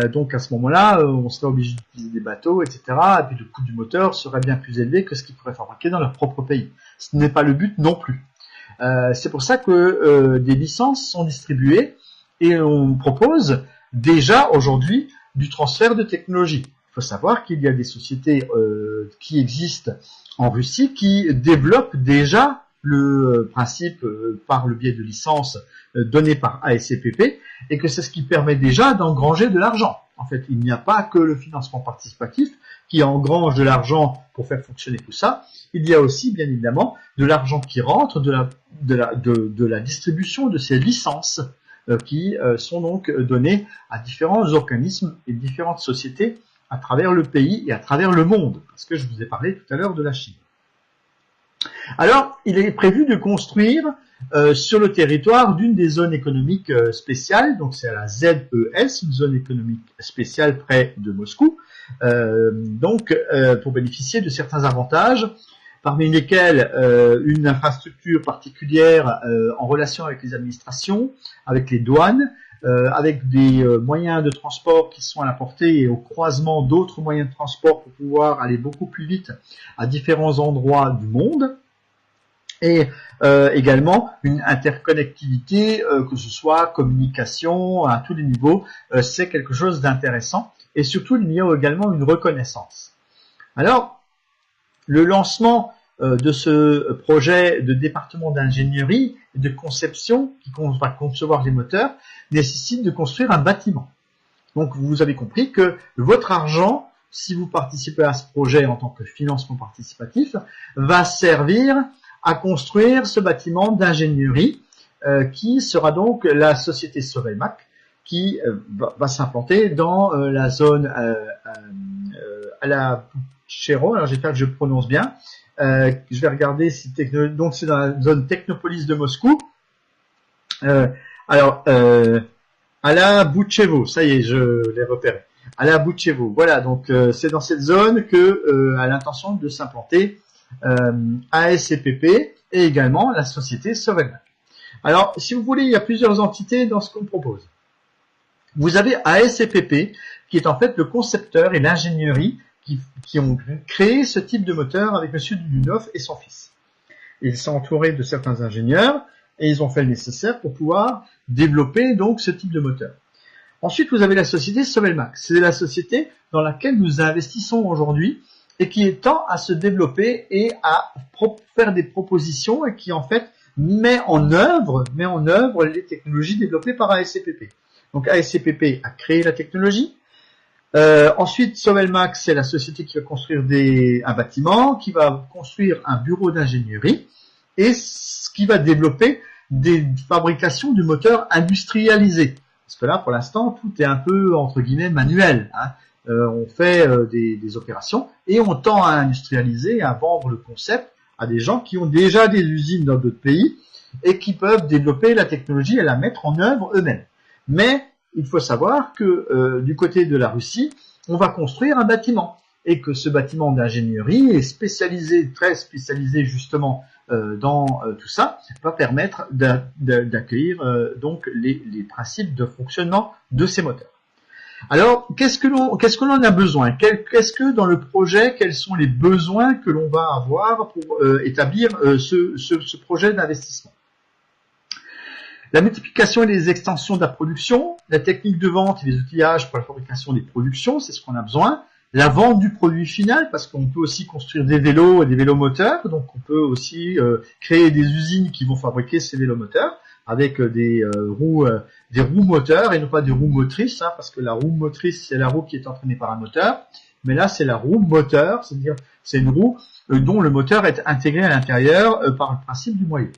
Donc à ce moment-là, on serait obligé d'utiliser des bateaux, etc. Et puis le coût du moteur serait bien plus élevé que ce qu'ils pourraient fabriquer dans leur propre pays. Ce n'est pas le but non plus. C'est pour ça que des licences sont distribuées et on propose déjà aujourd'hui du transfert de technologie. Il faut savoir qu'il y a des sociétés qui existent en Russie qui développent déjà le principe par le biais de licences données par ASCPP et que c'est ce qui permet déjà d'engranger de l'argent. En fait, il n'y a pas que le financement participatif qui engrange de l'argent pour faire fonctionner tout ça. Il y a aussi, bien évidemment, de l'argent qui rentre de la distribution de ces licences qui sont donc données à différents organismes et différentes sociétés à travers le pays et à travers le monde, parce que je vous ai parlé tout à l'heure de la Chine. Alors, il est prévu de construire sur le territoire d'une des zones économiques spéciales, donc c'est à la ZES, une zone économique spéciale près de Moscou, pour bénéficier de certains avantages, parmi lesquels une infrastructure particulière en relation avec les administrations, avec les douanes, avec des moyens de transport qui sont à la portée et au croisement d'autres moyens de transport pour pouvoir aller beaucoup plus vite à différents endroits du monde, et également une interconnectivité, que ce soit communication à tous les niveaux, c'est quelque chose d'intéressant, et surtout il y a également une reconnaissance. Alors, le lancement de ce projet de département d'ingénierie et de conception qui va concevoir les moteurs nécessite de construire un bâtiment. Donc vous avez compris que votre argent, si vous participez à ce projet en tant que financement participatif, va servir à construire ce bâtiment d'ingénierie qui sera donc la société Sovemac qui va s'implanter dans la zone à la Buchevo, alors j'espère que je prononce bien. Je vais regarder si donc c'est dans la zone Technopolis de Moscou. À la Buchevo, ça y est, je l'ai repéré. À la Buchevo, voilà, donc c'est dans cette zone que a l'intention de s'implanter ASCPP et également la société Sovemac. Alors, si vous voulez, il y a plusieurs entités dans ce qu'on propose. Vous avez ASCPP, qui est en fait le concepteur et l'ingénierie qui ont créé ce type de moteur avec M. Dudunov et son fils. Ils sont entourés de certains ingénieurs et ils ont fait le nécessaire pour pouvoir développer donc ce type de moteur. Ensuite, vous avez la société Sovelmax. C'est la société dans laquelle nous investissons aujourd'hui et qui tend à se développer et à faire des propositions et qui en fait met en œuvre les technologies développées par ASCPP. Donc ASCPP a créé la technologie. Ensuite, Sovelmax, c'est la société qui va construire un bâtiment, qui va construire un bureau d'ingénierie et qui va développer des fabrications de moteurs industrialisés. Parce que là, pour l'instant, tout est un peu, entre guillemets, manuel. Hein. On fait des opérations et on tend à industrialiser, à vendre le concept à des gens qui ont déjà des usines dans d'autres pays et qui peuvent développer la technologie et la mettre en œuvre eux-mêmes. Mais il faut savoir que du côté de la Russie, on va construire un bâtiment et que ce bâtiment d'ingénierie est spécialisé, très spécialisé justement dans tout ça, va permettre d'accueillir donc les principes de fonctionnement de ces moteurs. Alors, qu'est-ce que l'on a besoin? Qu'est-ce que dans le projet, quels sont les besoins que l'on va avoir pour établir ce projet d'investissement? La multiplication et les extensions de la production, la technique de vente et les outillages pour la fabrication des productions, c'est ce qu'on a besoin. La vente du produit final, parce qu'on peut aussi construire des vélos et des vélomoteurs, donc on peut aussi créer des usines qui vont fabriquer ces vélomoteurs avec des roues moteurs et non pas des roues motrices, hein, parce que la roue motrice, c'est la roue qui est entraînée par un moteur, mais là c'est la roue moteur, c'est-à-dire c'est une roue dont le moteur est intégré à l'intérieur par le principe du moyeu.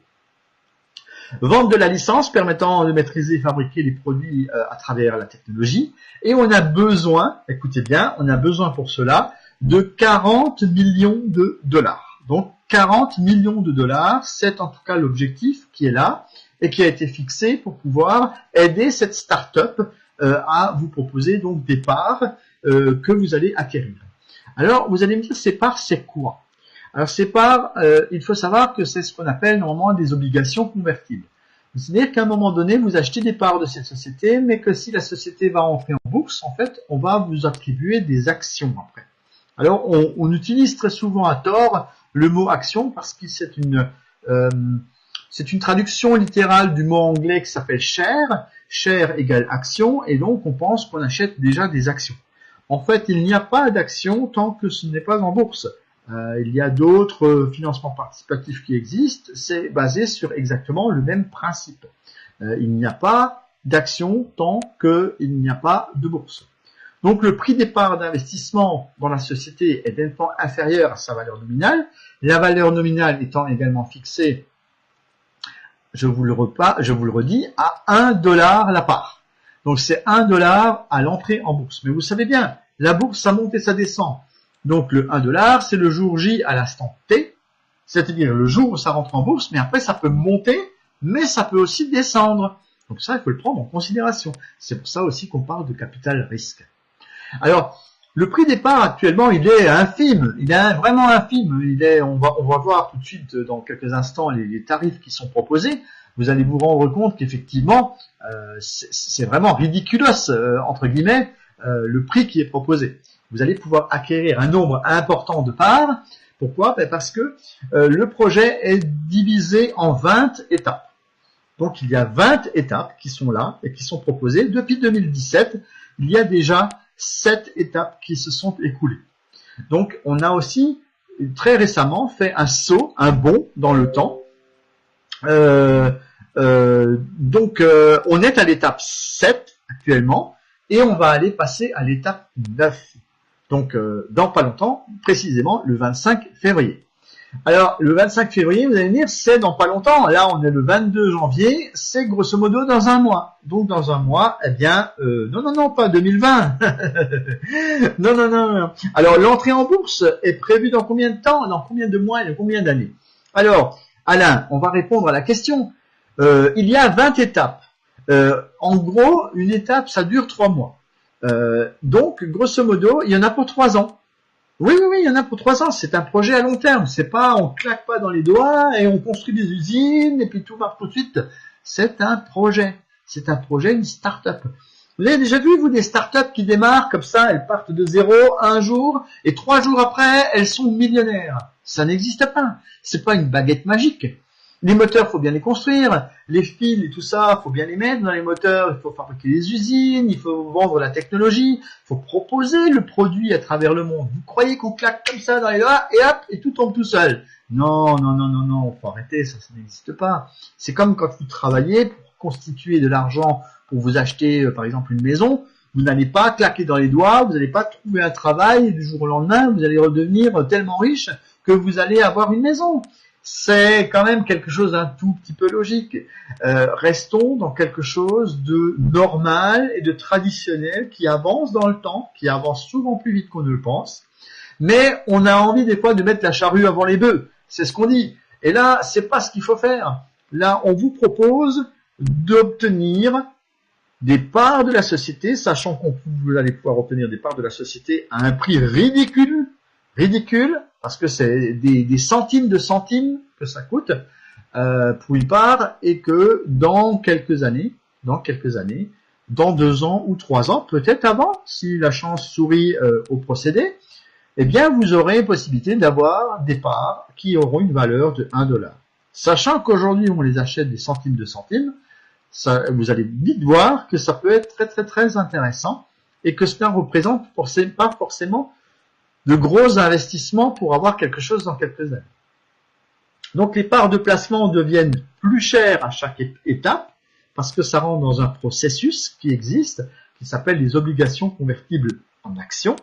Vente de la licence permettant de maîtriser et fabriquer les produits à travers la technologie. Et on a besoin, écoutez bien, on a besoin pour cela de 40 millions de dollars. Donc 40 millions de dollars, c'est en tout cas l'objectif qui est là et qui a été fixé pour pouvoir aider cette start-up à vous proposer donc des parts que vous allez acquérir. Alors vous allez me dire, ces parts, c'est quoi? Alors ces parts, il faut savoir que c'est ce qu'on appelle normalement des obligations convertibles. C'est-à-dire qu'à un moment donné, vous achetez des parts de cette société, mais que si la société va entrer en bourse, en fait, on va vous attribuer des actions après. Alors on utilise très souvent à tort le mot action parce que c'est une traduction littérale du mot anglais qui s'appelle share. Share égale action, et donc on pense qu'on achète déjà des actions. En fait, il n'y a pas d'action tant que ce n'est pas en bourse. Il y a d'autres financements participatifs qui existent, c'est basé sur exactement le même principe. Il n'y a pas d'action tant qu'il n'y a pas de bourse. Donc le prix des parts d'investissement dans la société est nettement inférieur à sa valeur nominale, la valeur nominale étant également fixée, je vous le redis, à 1 dollar la part. Donc c'est 1 dollar à l'entrée en bourse. Mais vous savez bien, la bourse, ça monte et ça descend. Donc le 1 dollar, c'est le jour J à l'instant T, c'est-à-dire le jour où ça rentre en bourse, mais après ça peut monter, mais ça peut aussi descendre. Donc ça, il faut le prendre en considération. C'est pour ça aussi qu'on parle de capital risque. Alors, le prix des parts actuellement, il est infime, il est vraiment infime. On va voir tout de suite dans quelques instants les tarifs qui sont proposés. Vous allez vous rendre compte qu'effectivement, c'est vraiment ridiculous, entre guillemets, le prix qui est proposé. Vous allez pouvoir acquérir un nombre important de parts. Pourquoi? Parce que le projet est divisé en 20 étapes. Donc il y a 20 étapes qui sont là et qui sont proposées. Depuis 2017, il y a déjà 7 étapes qui se sont écoulées. Donc on a aussi très récemment fait un saut, un bond dans le temps. Donc on est à l'étape 7 actuellement et on va aller passer à l'étape 9. Donc dans pas longtemps, précisément le 25 février. Alors le 25 février, vous allez me dire, c'est dans pas longtemps. Là on est le 22 janvier, c'est grosso modo dans un mois. Donc dans un mois, eh bien, non, pas 2020. non. Alors l'entrée en bourse est prévue dans combien de temps? Dans combien de mois et dans combien d'années? Alors Alain, on va répondre à la question. Il y a 20 étapes. En gros, une étape, ça dure 3 mois. Donc, grosso modo, il y en a pour 3 ans. Oui, il y en a pour 3 ans. C'est un projet à long terme. C'est pas, on claque pas dans les doigts et on construit des usines et puis tout marche tout de suite. C'est un projet. C'est un projet, une start-up. Vous avez déjà vu, vous, des start-up qui démarrent comme ça, elles partent de zéro un jour et 3 jours après, elles sont millionnaires. Ça n'existe pas. C'est pas une baguette magique. Les moteurs, faut bien les construire. Les fils et tout ça, faut bien les mettre dans les moteurs. Il faut fabriquer les usines, il faut vendre la technologie, il faut proposer le produit à travers le monde. Vous croyez qu'on claque comme ça dans les doigts et hop, et tout tombe tout seul? Non, non, non, non, non, faut arrêter, ça n'existe pas. C'est comme quand vous travaillez pour constituer de l'argent pour vous acheter, par exemple, une maison. Vous n'allez pas claquer dans les doigts, vous n'allez pas trouver un travail et du jour au lendemain, vous allez redevenir tellement riche que vous allez avoir une maison. C'est quand même quelque chose d'un tout petit peu logique. Restons dans quelque chose de normal et de traditionnel qui avance dans le temps, qui avance souvent plus vite qu'on ne le pense. Mais on a envie des fois de mettre la charrue avant les bœufs. C'est ce qu'on dit. Et là, c'est pas ce qu'il faut faire. Là, on vous propose d'obtenir des parts de la société, sachant qu'on vous allez pouvoir obtenir des parts de la société à un prix ridicule, parce que c'est des centimes de centimes que ça coûte pour une part, et que dans quelques années, dans 2 ans ou 3 ans, peut-être avant, si la chance sourit au procédé, eh bien vous aurez possibilité d'avoir des parts qui auront une valeur de 1 $. Sachant qu'aujourd'hui on les achète des centimes de centimes, ça, vous allez vite voir que ça peut être très très très intéressant et que cela représente pas forcément de gros investissements pour avoir quelque chose dans quelques années. Donc les parts de placement deviennent plus chères à chaque étape parce que ça rentre dans un processus qui existe, qui s'appelle les obligations convertibles en actions.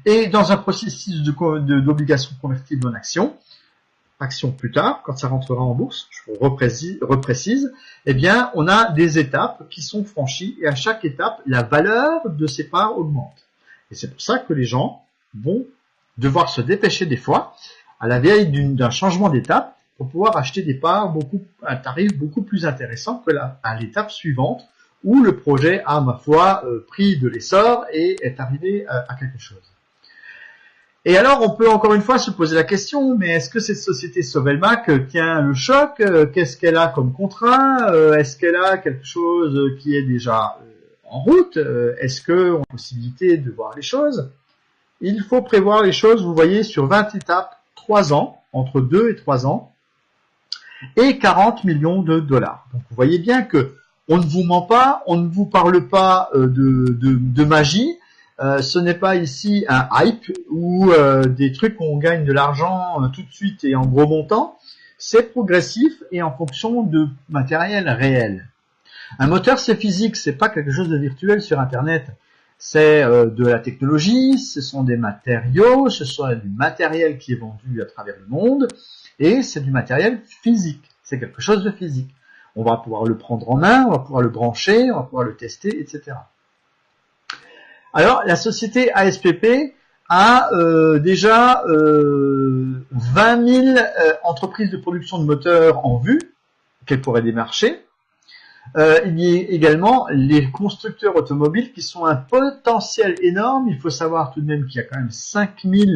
Et dans un processus d'obligations convertibles en actions plus tard, quand ça rentrera en bourse, je reprécise, eh bien, on a des étapes qui sont franchies et à chaque étape, la valeur de ces parts augmente. Et c'est pour ça que les gens vont devoir se dépêcher des fois, à la veille d'un changement d'étape, pour pouvoir acheter des parts à un tarif beaucoup plus intéressant que à l'étape suivante, où le projet a, ma foi, pris de l'essor et est arrivé à quelque chose. Et alors, on peut encore une fois se poser la question, mais est-ce que cette société Sovelmac tient le choc? Qu'est-ce qu'elle a comme contrat? Est-ce qu'elle a quelque chose qui est déjà en route? Est-ce qu'on a possibilité de voir les choses? Il faut prévoir les choses, vous voyez, sur 20 étapes, 3 ans, entre 2 et 3 ans, et 40 millions de dollars. Donc, vous voyez bien que on ne vous ment pas, on ne vous parle pas de magie. Ce n'est pas ici un hype ou des trucs où on gagne de l'argent tout de suite et en gros montant. C'est progressif et en fonction de matériel réel. Un moteur, c'est physique, c'est pas quelque chose de virtuel sur Internet. C'est de la technologie, ce sont des matériaux, ce sont du matériel qui est vendu à travers le monde et c'est du matériel physique. C'est quelque chose de physique. On va pouvoir le prendre en main, on va pouvoir le brancher, on va pouvoir le tester, etc. Alors, la société ASPP a déjà 20 000 entreprises de production de moteurs en vue qu'elle pourrait démarcher. Il y a également les constructeurs automobiles qui sont un potentiel énorme. Il faut savoir tout de même qu'il y a quand même 5 000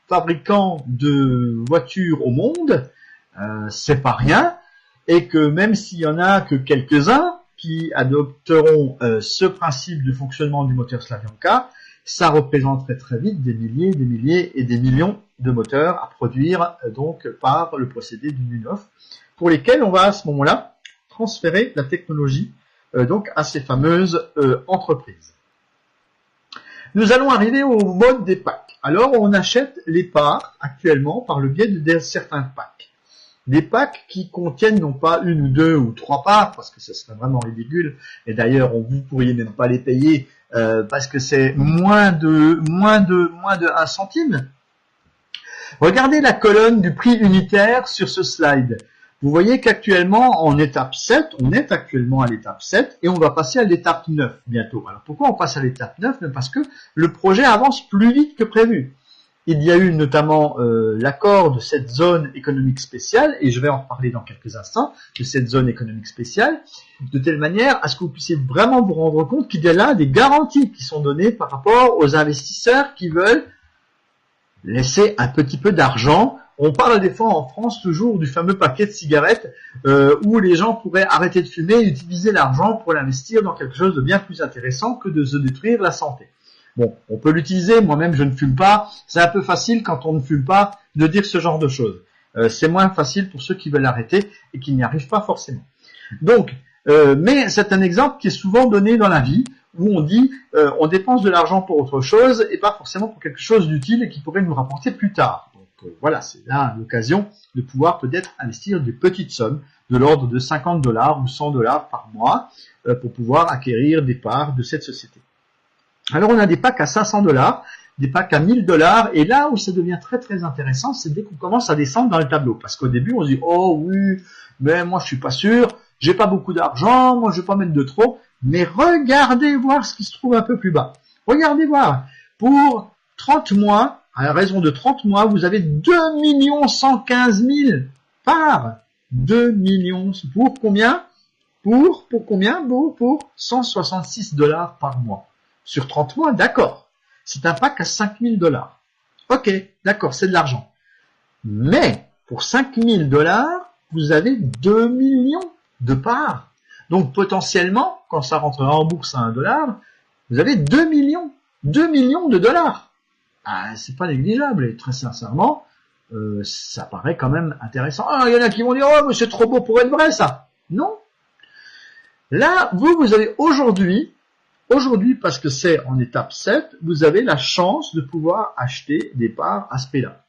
fabricants de voitures au monde. C'est pas rien. Et que même s'il y en a que quelques-uns qui adopteront ce principe de fonctionnement du moteur Slavyanka, ça représenterait très vite des milliers et des millions de moteurs à produire donc par le procédé du Munov, pour lesquels on va à ce moment-là transférer la technologie donc à ces fameuses entreprises. Nous allons arriver au mode des packs. Alors on achète les parts actuellement par le biais de certains packs. Des packs qui contiennent non pas 1 ou 2 ou 3 parts, parce que ce serait vraiment ridicule, et d'ailleurs vous pourriez même pas les payer parce que c'est moins de 1 centime. Regardez la colonne du prix unitaire sur ce slide. Vous voyez qu'actuellement en étape 7, on est actuellement à l'étape 7 et on va passer à l'étape 9 bientôt. Alors pourquoi on passe à l'étape 9? Parce que le projet avance plus vite que prévu. Il y a eu notamment l'accord de cette zone économique spéciale, et je vais en reparler dans quelques instants, de cette zone économique spéciale, de telle manière à ce que vous puissiez vraiment vous rendre compte qu'il y a là des garanties qui sont données par rapport aux investisseurs qui veulent laisser un petit peu d'argent. On parle des fois en France toujours du fameux paquet de cigarettes où les gens pourraient arrêter de fumer et utiliser l'argent pour l'investir dans quelque chose de bien plus intéressant que de se détruire la santé. Bon, on peut l'utiliser, moi-même je ne fume pas, c'est un peu facile quand on ne fume pas de dire ce genre de choses. c'est moins facile pour ceux qui veulent arrêter et qui n'y arrivent pas forcément. Donc, mais c'est un exemple qui est souvent donné dans la vie, où on dit on dépense de l'argent pour autre chose et pas forcément pour quelque chose d'utile et qui pourrait nous rapporter plus tard. Donc voilà, c'est là l'occasion de pouvoir peut-être investir des petites sommes de l'ordre de 50 $ ou 100 $ par mois pour pouvoir acquérir des parts de cette société. Alors on a des packs à 500 $, des packs à 1000 $, et là où ça devient très très intéressant, c'est dès qu'on commence à descendre dans le tableau. Parce qu'au début on se dit oh oui, mais moi je suis pas sûr, j'ai pas beaucoup d'argent, moi je vais pas mettre de trop. Mais regardez voir ce qui se trouve un peu plus bas. Regardez voir. Pour 30 mois, à raison de 30 mois, vous avez 2 115 000 parts. 2 millions. Pour combien? Pour combien? Pour 166 $ par mois. Sur 30 mois, d'accord. C'est un pack à 5 000 $. Ok, d'accord, c'est de l'argent. Mais, pour 5 000 $, vous avez 2 millions de parts. Donc potentiellement, quand ça rentrera en bourse à 1 $, vous avez 2 millions de dollars. Ah, c'est pas négligeable et très sincèrement, ça paraît quand même intéressant. Ah, il y en a qui vont dire oh mais c'est trop beau pour être vrai ça. Non. Là, vous avez aujourd'hui parce que c'est en étape 7, vous avez la chance de pouvoir acheter des parts à ce prix-là.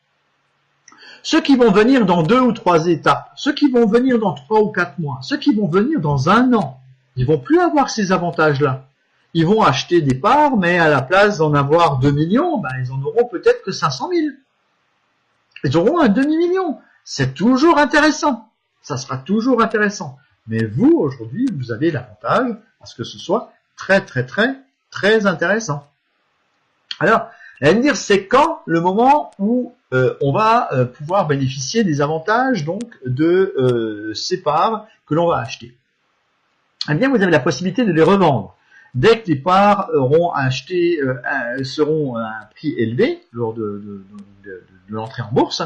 Ceux qui vont venir dans 2 ou 3 étapes, ceux qui vont venir dans 3 ou 4 mois, ceux qui vont venir dans 1 an, ils vont plus avoir ces avantages-là. Ils vont acheter des parts, mais à la place d'en avoir 2 millions, ben, ils en auront peut-être que 500 000. Ils auront un demi-million. C'est toujours intéressant. Ça sera toujours intéressant. Mais vous, aujourd'hui, vous avez l'avantage à ce que ce soit très, très, très, très intéressant. Alors, elle va me dire, c'est quand le moment où on va pouvoir bénéficier des avantages donc de ces parts que l'on va acheter. Eh bien, vous avez la possibilité de les revendre. Dès que les parts seront à un prix élevé lors de l'entrée en bourse,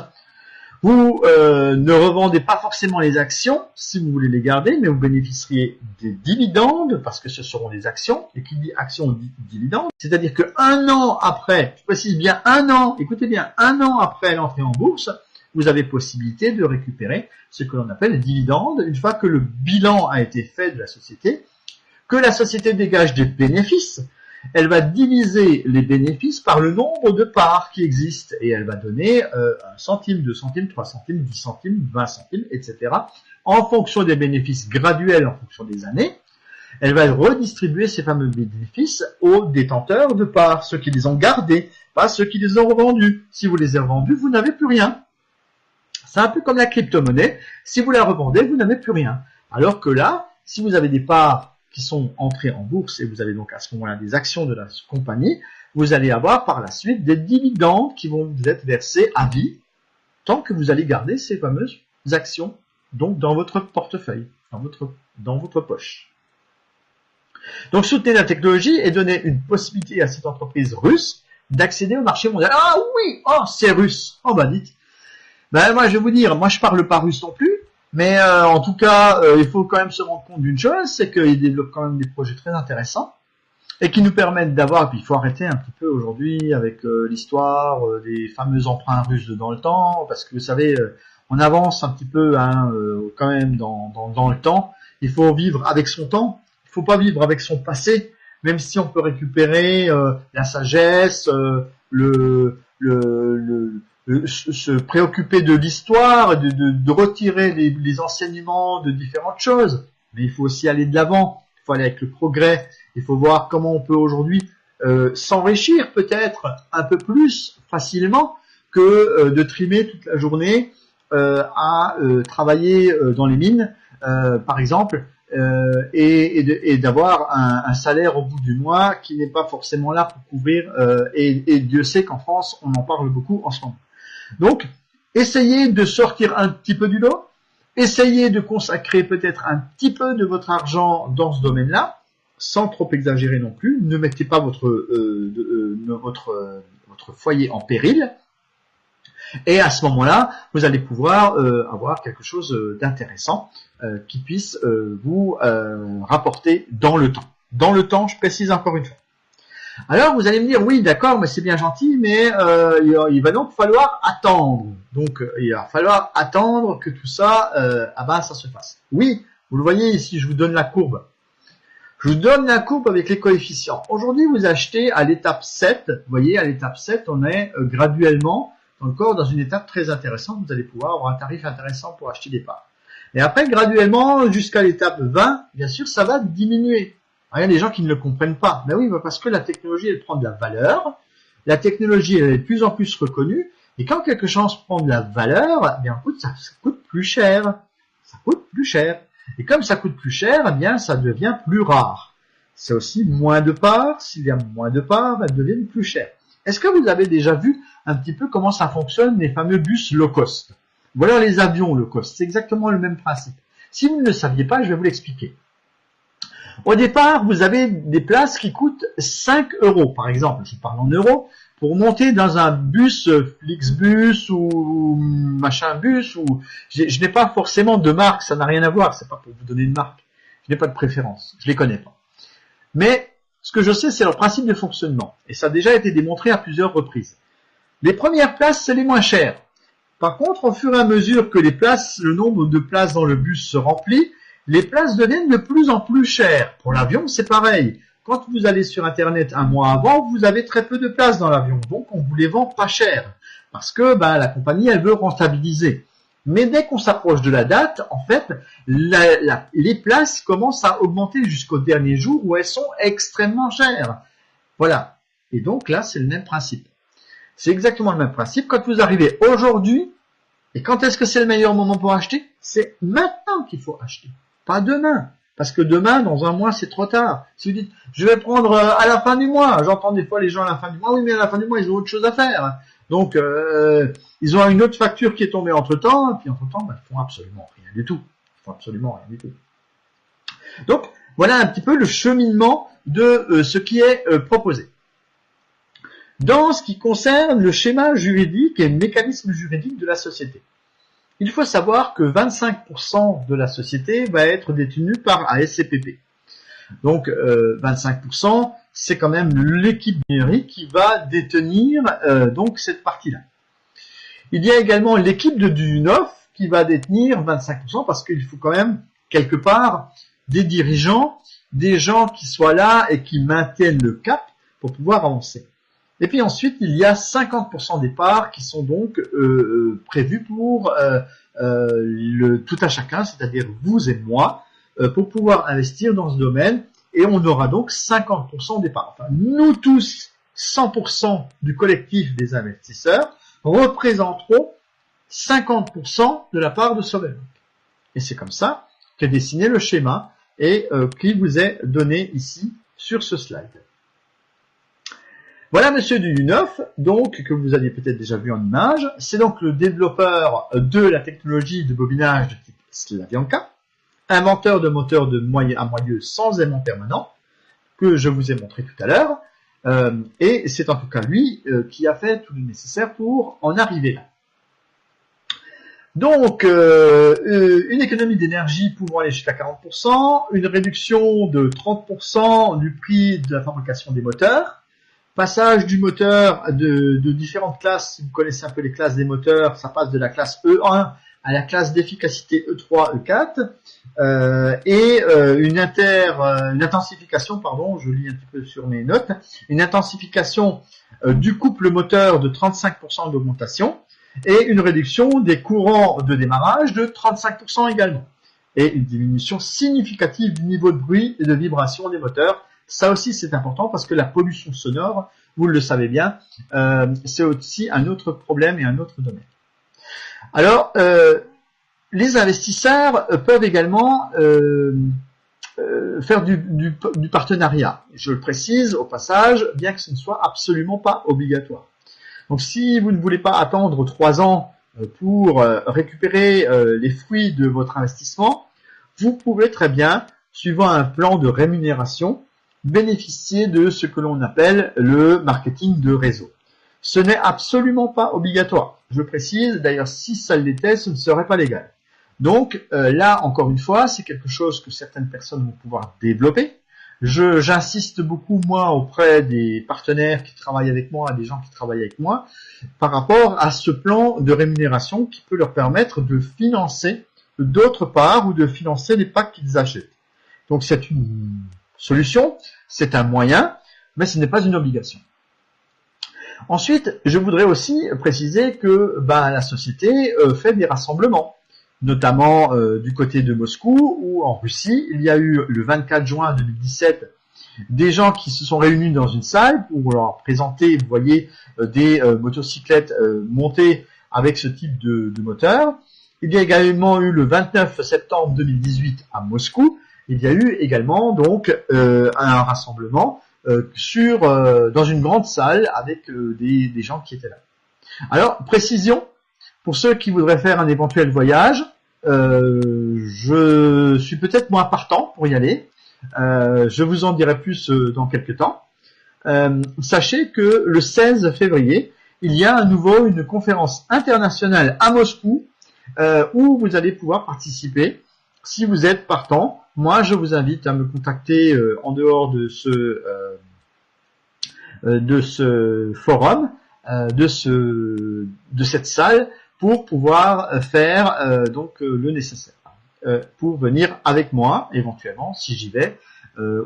vous ne revendez pas forcément les actions si vous voulez les garder, mais vous bénéficieriez des dividendes parce que ce seront des actions. Et qui dit action dit dividende. C'est-à-dire que 1 an après, je précise bien 1 an, écoutez bien, 1 an après l'entrée en bourse, vous avez possibilité de récupérer ce que l'on appelle les dividendes une fois que le bilan a été fait de la société, que la société dégage des bénéfices. Elle va diviser les bénéfices par le nombre de parts qui existent et elle va donner 1 centime, 2 centimes, 3 centimes, 10 centimes, 20 centimes, etc. en fonction des bénéfices graduels en fonction des années. Elle va redistribuer ces fameux bénéfices aux détenteurs de parts, ceux qui les ont gardés, pas ceux qui les ont revendus. Si vous les avez vendus, vous n'avez plus rien. C'est un peu comme la crypto-monnaie. Si vous la revendez, vous n'avez plus rien. Alors que là, si vous avez des parts qui sont entrées en bourse et vous avez donc à ce moment-là des actions de la compagnie, vous allez avoir par la suite des dividendes qui vont vous être versés à vie tant que vous allez garder ces fameuses actions donc dans votre portefeuille, dans votre poche. Donc soutenir la technologie et donner une possibilité à cette entreprise russe d'accéder au marché mondial. Ah oui, oh c'est russe. Oh bah dites. Ben moi je vais vous dire, moi je parle pas russe non plus. Mais en tout cas, il faut quand même se rendre compte d'une chose, c'est qu'ils développent quand même des projets très intéressants et qui nous permettent d'avoir, puis il faut arrêter un petit peu aujourd'hui avec l'histoire des fameux emprunts russes dans le temps, parce que vous savez, on avance un petit peu quand même dans le temps. Il faut vivre avec son temps, il faut pas vivre avec son passé, même si on peut récupérer la sagesse, se préoccuper de l'histoire, de retirer les enseignements de différentes choses. Mais il faut aussi aller de l'avant, il faut aller avec le progrès, il faut voir comment on peut aujourd'hui s'enrichir peut-être un peu plus facilement que de trimer toute la journée à travailler dans les mines, par exemple, et d'avoir un salaire au bout du mois qui n'est pas forcément là pour couvrir, et Dieu sait qu'en France, on en parle beaucoup en ce moment. Donc, essayez de sortir un petit peu du lot, essayez de consacrer peut-être un petit peu de votre argent dans ce domaine-là, sans trop exagérer non plus. Ne mettez pas votre foyer en péril. Et à ce moment-là, vous allez pouvoir avoir quelque chose d'intéressant qui puisse vous rapporter dans le temps. Dans le temps, je précise encore une fois. Alors vous allez me dire, oui d'accord, mais c'est bien gentil, mais il va donc falloir attendre. Donc il va falloir attendre que tout ça, ça se fasse. Oui, vous le voyez ici, je vous donne la courbe. Je vous donne la courbe avec les coefficients. Aujourd'hui, vous achetez à l'étape 7. Vous voyez, à l'étape 7, on est graduellement encore dans une étape très intéressante. Vous allez pouvoir avoir un tarif intéressant pour acheter des parts. Et après, graduellement, jusqu'à l'étape 20, bien sûr, ça va diminuer. Il y a des gens qui ne le comprennent pas. Ben oui, parce que la technologie, elle prend de la valeur. La technologie, elle est de plus en plus reconnue. Et quand quelque chose prend de la valeur, eh bien, ça coûte plus cher. Ça coûte plus cher. Et comme ça coûte plus cher, eh bien, ça devient plus rare. C'est aussi moins de parts. S'il y a moins de parts, elles deviennent plus chères. Est-ce que vous avez déjà vu un petit peu comment ça fonctionne, les fameux bus low cost? Voilà les avions low cost. C'est exactement le même principe. Si vous ne le saviez pas, je vais vous l'expliquer. Au départ, vous avez des places qui coûtent 5 euros, par exemple. Je parle en euros. Pour monter dans un bus, Flixbus ou machin bus, ou je n'ai pas forcément de marque, ça n'a rien à voir, c'est pas pour vous donner une marque. Je n'ai pas de préférence, je les connais pas. Mais ce que je sais, c'est leur principe de fonctionnement, et ça a déjà été démontré à plusieurs reprises. Les premières places, c'est les moins chères. Par contre, au fur et à mesure que le nombre de places dans le bus se remplit, les places deviennent de plus en plus chères. Pour l'avion, c'est pareil. Quand vous allez sur Internet un mois avant, vous avez très peu de places dans l'avion. Donc, on vous les vend pas cher. Parce que la compagnie, elle veut rentabiliser. Mais dès qu'on s'approche de la date, en fait, les places commencent à augmenter jusqu'au dernier jour où elles sont extrêmement chères. Voilà. Et donc là, c'est le même principe. C'est exactement le même principe. Quand vous arrivez aujourd'hui, et quand est-ce que c'est le meilleur moment pour acheter? C'est maintenant qu'il faut acheter, pas demain. Parce que demain, dans un mois, c'est trop tard. Si vous dites, je vais prendre à la fin du mois, j'entends des fois les gens à la fin du mois, oui, mais à la fin du mois, ils ont autre chose à faire. Donc, ils ont une autre facture qui est tombée entre-temps, et puis entre-temps, ils font absolument rien du tout. Ils font absolument rien du tout. Donc, voilà un petit peu le cheminement de ce qui est proposé. Dans ce qui concerne le schéma juridique et le mécanisme juridique de la société, il faut savoir que 25% de la société va être détenue par ASCPP. Donc 25%, c'est quand même l'équipe numérique qui va détenir donc cette partie-là. Il y a également l'équipe de Duyunov qui va détenir 25% parce qu'il faut quand même quelque part des dirigeants, des gens qui soient là et qui maintiennent le cap pour pouvoir avancer. Et puis ensuite, il y a 50% des parts qui sont donc prévues pour le tout à chacun, c'est-à-dire vous et moi, pour pouvoir investir dans ce domaine. Et on aura donc 50% des parts. Enfin, nous tous, 100% du collectif des investisseurs, représenteront 50% de la part de Sovelbank. Et c'est comme ça qu'est dessiné le schéma et qui vous est donné ici sur ce slide. Voilà Monsieur Duyunov, donc, que vous aviez peut-être déjà vu en image. C'est donc le développeur de la technologie de bobinage de type Slavyanka, inventeur de moteurs de moyeu à moyeu sans aimant permanent, que je vous ai montré tout à l'heure. Et c'est en tout cas lui qui a fait tout le nécessaire pour en arriver là. Donc, une économie d'énergie pouvant aller jusqu'à 40%, une réduction de 30% du prix de la fabrication des moteurs, passage du moteur de différentes classes. Si vous connaissez un peu les classes des moteurs, ça passe de la classe E1 à la classe d'efficacité E3, E4, et une intensification, pardon, je lis un petit peu sur mes notes, une intensification du couple moteur de 35% d'augmentation et une réduction des courants de démarrage de 35% également, et une diminution significative du niveau de bruit et de vibration des moteurs. Ça aussi, c'est important parce que la pollution sonore, vous le savez bien, c'est aussi un autre problème et un autre domaine. Alors, les investisseurs peuvent également faire du partenariat. Je le précise au passage, bien que ce ne soit absolument pas obligatoire. Donc, si vous ne voulez pas attendre 3 ans pour récupérer les fruits de votre investissement, vous pouvez très bien, suivant un plan de rémunération, bénéficier de ce que l'on appelle le marketing de réseau. Ce n'est absolument pas obligatoire. Je précise, d'ailleurs, si ça l'était, ce ne serait pas légal. Donc là, encore une fois, c'est quelque chose que certaines personnes vont pouvoir développer. J'insiste beaucoup, moi, auprès des partenaires qui travaillent avec moi, des gens qui travaillent avec moi, par rapport à ce plan de rémunération qui peut leur permettre de financer d'autre part ou de financer les packs qu'ils achètent. Donc c'est une solution, c'est un moyen, mais ce n'est pas une obligation. Ensuite, je voudrais aussi préciser que la société fait des rassemblements, notamment du côté de Moscou ou en Russie. Il y a eu le 24 juin 2017 des gens qui se sont réunis dans une salle pour leur présenter, vous voyez, des motocyclettes montées avec ce type de moteur. Il y a également eu le 29 septembre 2018 à Moscou. Il y a eu également donc un rassemblement dans une grande salle avec des gens qui étaient là. Alors, précision, pour ceux qui voudraient faire un éventuel voyage, je suis peut-être moins partant pour y aller. Je vous en dirai plus dans quelques temps. Sachez que le 16 février, il y a à nouveau une conférence internationale à Moscou où vous allez pouvoir participer si vous êtes partant. Moi, je vous invite à me contacter en dehors de ce forum, de cette salle, pour pouvoir faire le nécessaire pour venir avec moi, éventuellement, si j'y vais,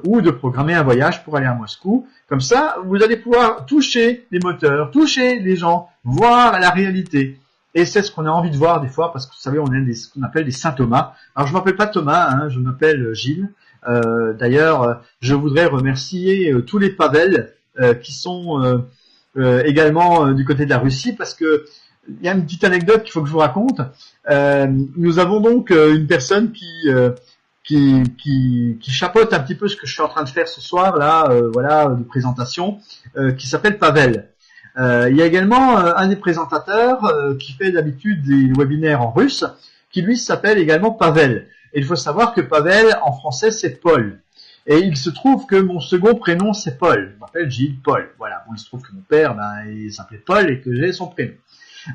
ou de programmer un voyage pour aller à Moscou. Comme ça, vous allez pouvoir toucher les moteurs, toucher les gens, voir la réalité. Et c'est ce qu'on a envie de voir des fois, parce que vous savez, on est ce qu'on appelle des Saint Thomas. Alors je m'appelle pas Thomas, hein, je m'appelle Gilles. D'ailleurs, je voudrais remercier tous les Pavel qui sont également du côté de la Russie, parce que il y a une petite anecdote qu'il faut que je vous raconte. Nous avons donc une personne qui chapeaute un petit peu ce que je suis en train de faire ce soir là, de présentation, qui s'appelle Pavel. Il y a également un des présentateurs qui fait d'habitude des webinaires en russe, qui lui s'appelle également Pavel. Et il faut savoir que Pavel en français c'est Paul. Et il se trouve que mon second prénom c'est Paul. Je m'appelle Gilles Paul. Voilà. Bon, il se trouve que mon père il s'appelait Paul et que j'ai son prénom.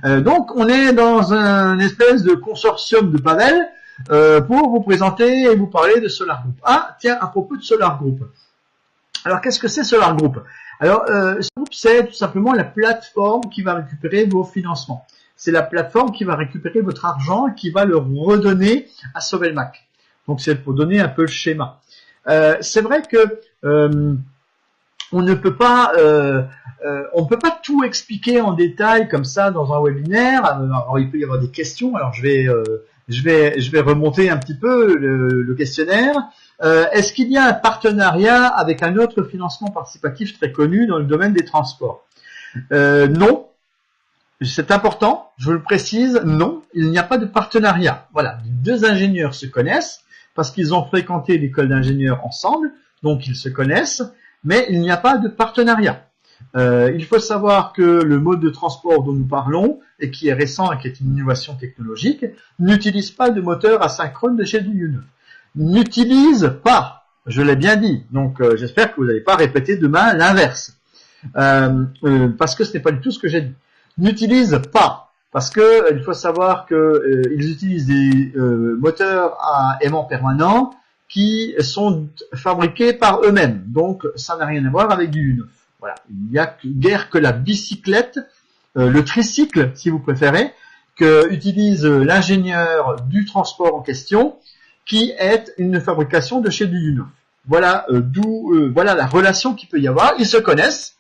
Donc on est dans un espèce de consortium de Pavel pour vous présenter et vous parler de Solar Group. Ah tiens, à propos de Solar Group. Alors qu'est-ce que c'est Solar Group? Alors Solar Group, c'est tout simplement la plateforme qui va récupérer vos financements. C'est la plateforme qui va récupérer votre argent et qui va le redonner à Sovelmac. Donc c'est pour donner un peu le schéma. C'est vrai que on ne peut pas tout expliquer en détail comme ça dans un webinaire. Alors, il peut y avoir des questions. Alors je vais remonter un petit peu le questionnaire. Est-ce qu'il y a un partenariat avec un autre financement participatif très connu dans le domaine des transports? Non. C'est important, je le précise, non, il n'y a pas de partenariat. Voilà, deux ingénieurs se connaissent parce qu'ils ont fréquenté l'école d'ingénieurs ensemble, donc ils se connaissent, mais il n'y a pas de partenariat. Il faut savoir que le mode de transport dont nous parlons, et qui est récent et qui est une innovation technologique, n'utilise pas de moteur asynchrone de chez Villeneuve. N'utilise pas, je l'ai bien dit, donc j'espère que vous n'allez pas répéter demain l'inverse, parce que ce n'est pas du tout ce que j'ai dit. N'utilise pas, parce que il faut savoir que ils utilisent des moteurs à aimant permanent qui sont fabriqués par eux-mêmes, donc ça n'a rien à voir avec du neuf. Voilà, il n'y a guère que la bicyclette, le tricycle si vous préférez, que utilise l'ingénieur du transport en question, qui est une fabrication de chez Villeneuve. Voilà voilà la relation qu'il peut y avoir. Ils se connaissent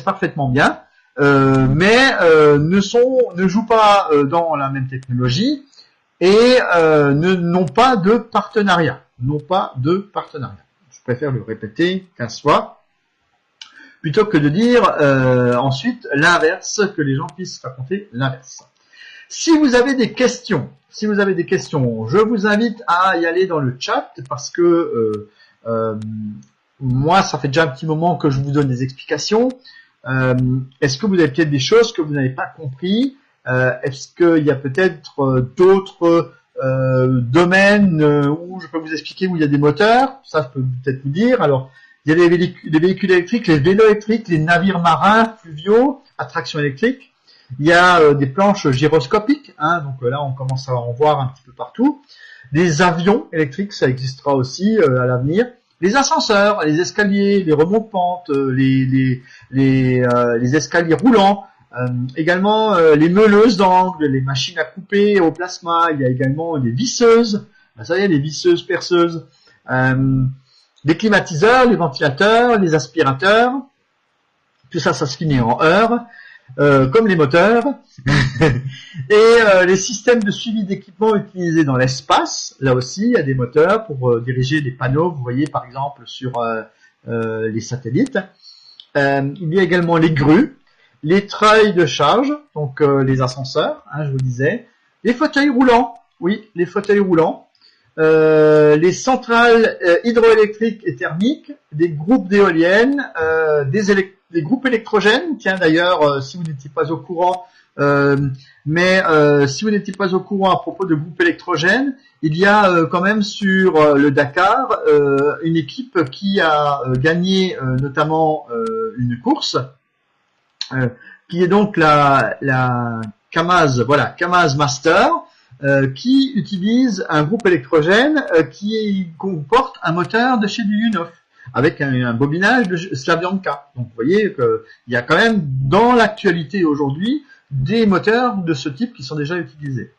parfaitement bien. Mais ne jouent pas dans la même technologie et n'ont pas de partenariat. Je préfère le répéter 15 fois plutôt que de dire ensuite l'inverse, que les gens puissent raconter l'inverse. Si vous avez des questions, je vous invite à y aller dans le chat parce que moi, ça fait déjà un petit moment que je vous donne des explications. Est-ce que vous avez peut-être des choses que vous n'avez pas compris? Est-ce qu'il y a peut-être d'autres domaines où je peux vous expliquer où il y a des moteurs? Ça, je peux peut-être vous dire. Alors, il y a les véhicules électriques, les vélos électriques, les navires marins, fluviaux, à traction électrique. Il y a des planches gyroscopiques, hein, donc là, on commence à en voir un petit peu partout. Des avions électriques, ça existera aussi à l'avenir. Les ascenseurs, les escaliers, les remontes-pentes, les escaliers roulants, également les meuleuses d'angle, les machines à couper au plasma, il y a également les visseuses, ça y est, les visseuses perceuses, les climatiseurs, les ventilateurs, les aspirateurs, tout ça, ça se finit en heures, comme les moteurs, et les systèmes de suivi d'équipement utilisés dans l'espace, là aussi, il y a des moteurs pour diriger les panneaux, vous voyez par exemple sur les satellites. Il y a également les grues, les treuils de charge, donc les ascenseurs, hein, je vous disais, les fauteuils roulants, oui, les fauteuils roulants, les centrales hydroélectriques et thermiques, des groupes d'éoliennes, des groupes électrogènes. Tiens, d'ailleurs, si vous n'étiez pas au courant, si vous n'étiez pas au courant à propos de groupes électrogènes, il y a quand même sur le Dakar une équipe qui a gagné notamment une course, qui est donc la Kamaz, voilà, Kamaz Master, qui utilise un groupe électrogène qui comporte un moteur de chez Duyunov, avec un bobinage de Slavyanka. Donc vous voyez qu'il y a quand même dans l'actualité aujourd'hui des moteurs de ce type qui sont déjà utilisés.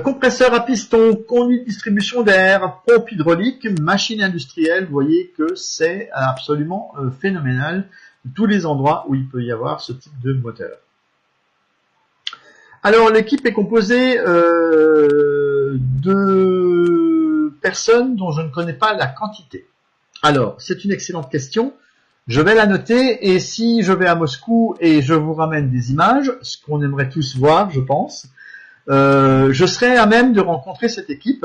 Compresseur à piston, conduite de distribution d'air, pompe hydraulique, machine industrielle, vous voyez que c'est absolument phénoménal, tous les endroits où il peut y avoir ce type de moteur. Alors l'équipe est composée de personnes dont je ne connais pas la quantité. Alors, c'est une excellente question. Je vais la noter et si je vais à Moscou et je vous ramène des images, ce qu'on aimerait tous voir, je pense, je serai à même de rencontrer cette équipe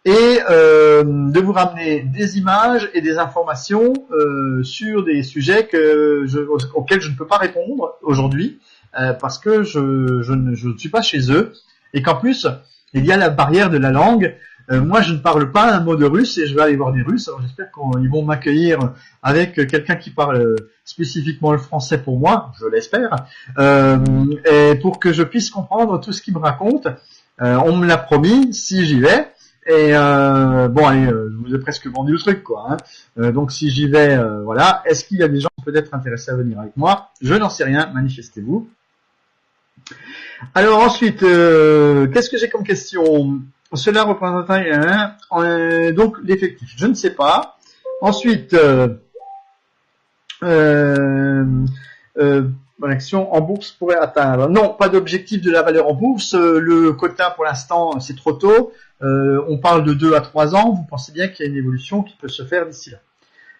et de vous ramener des images et des informations sur des sujets auxquels je ne peux pas répondre aujourd'hui parce que je ne suis pas chez eux et qu'en plus, il y a la barrière de la langue. Moi, je ne parle pas un mot de russe et je vais aller voir des Russes. Alors, j'espère qu'ils vont m'accueillir avec quelqu'un qui parle spécifiquement le français pour moi, je l'espère, et pour que je puisse comprendre tout ce qu'ils me racontent. On me l'a promis, si j'y vais. Et bon, allez, je vous ai presque vendu le truc, quoi. Hein. Donc, si j'y vais, voilà. Est-ce qu'il y a des gens peut-être intéressés à venir avec moi? Je n'en sais rien. Manifestez-vous. Alors ensuite, qu'est-ce que j'ai comme question? Cela représente donc l'effectif. Je ne sais pas. Ensuite, l'action en bourse pourrait atteindre. Non, pas d'objectif de la valeur en bourse. Le quota pour l'instant, c'est trop tôt. On parle de 2 à 3 ans. Vous pensez bien qu'il y a une évolution qui peut se faire d'ici là.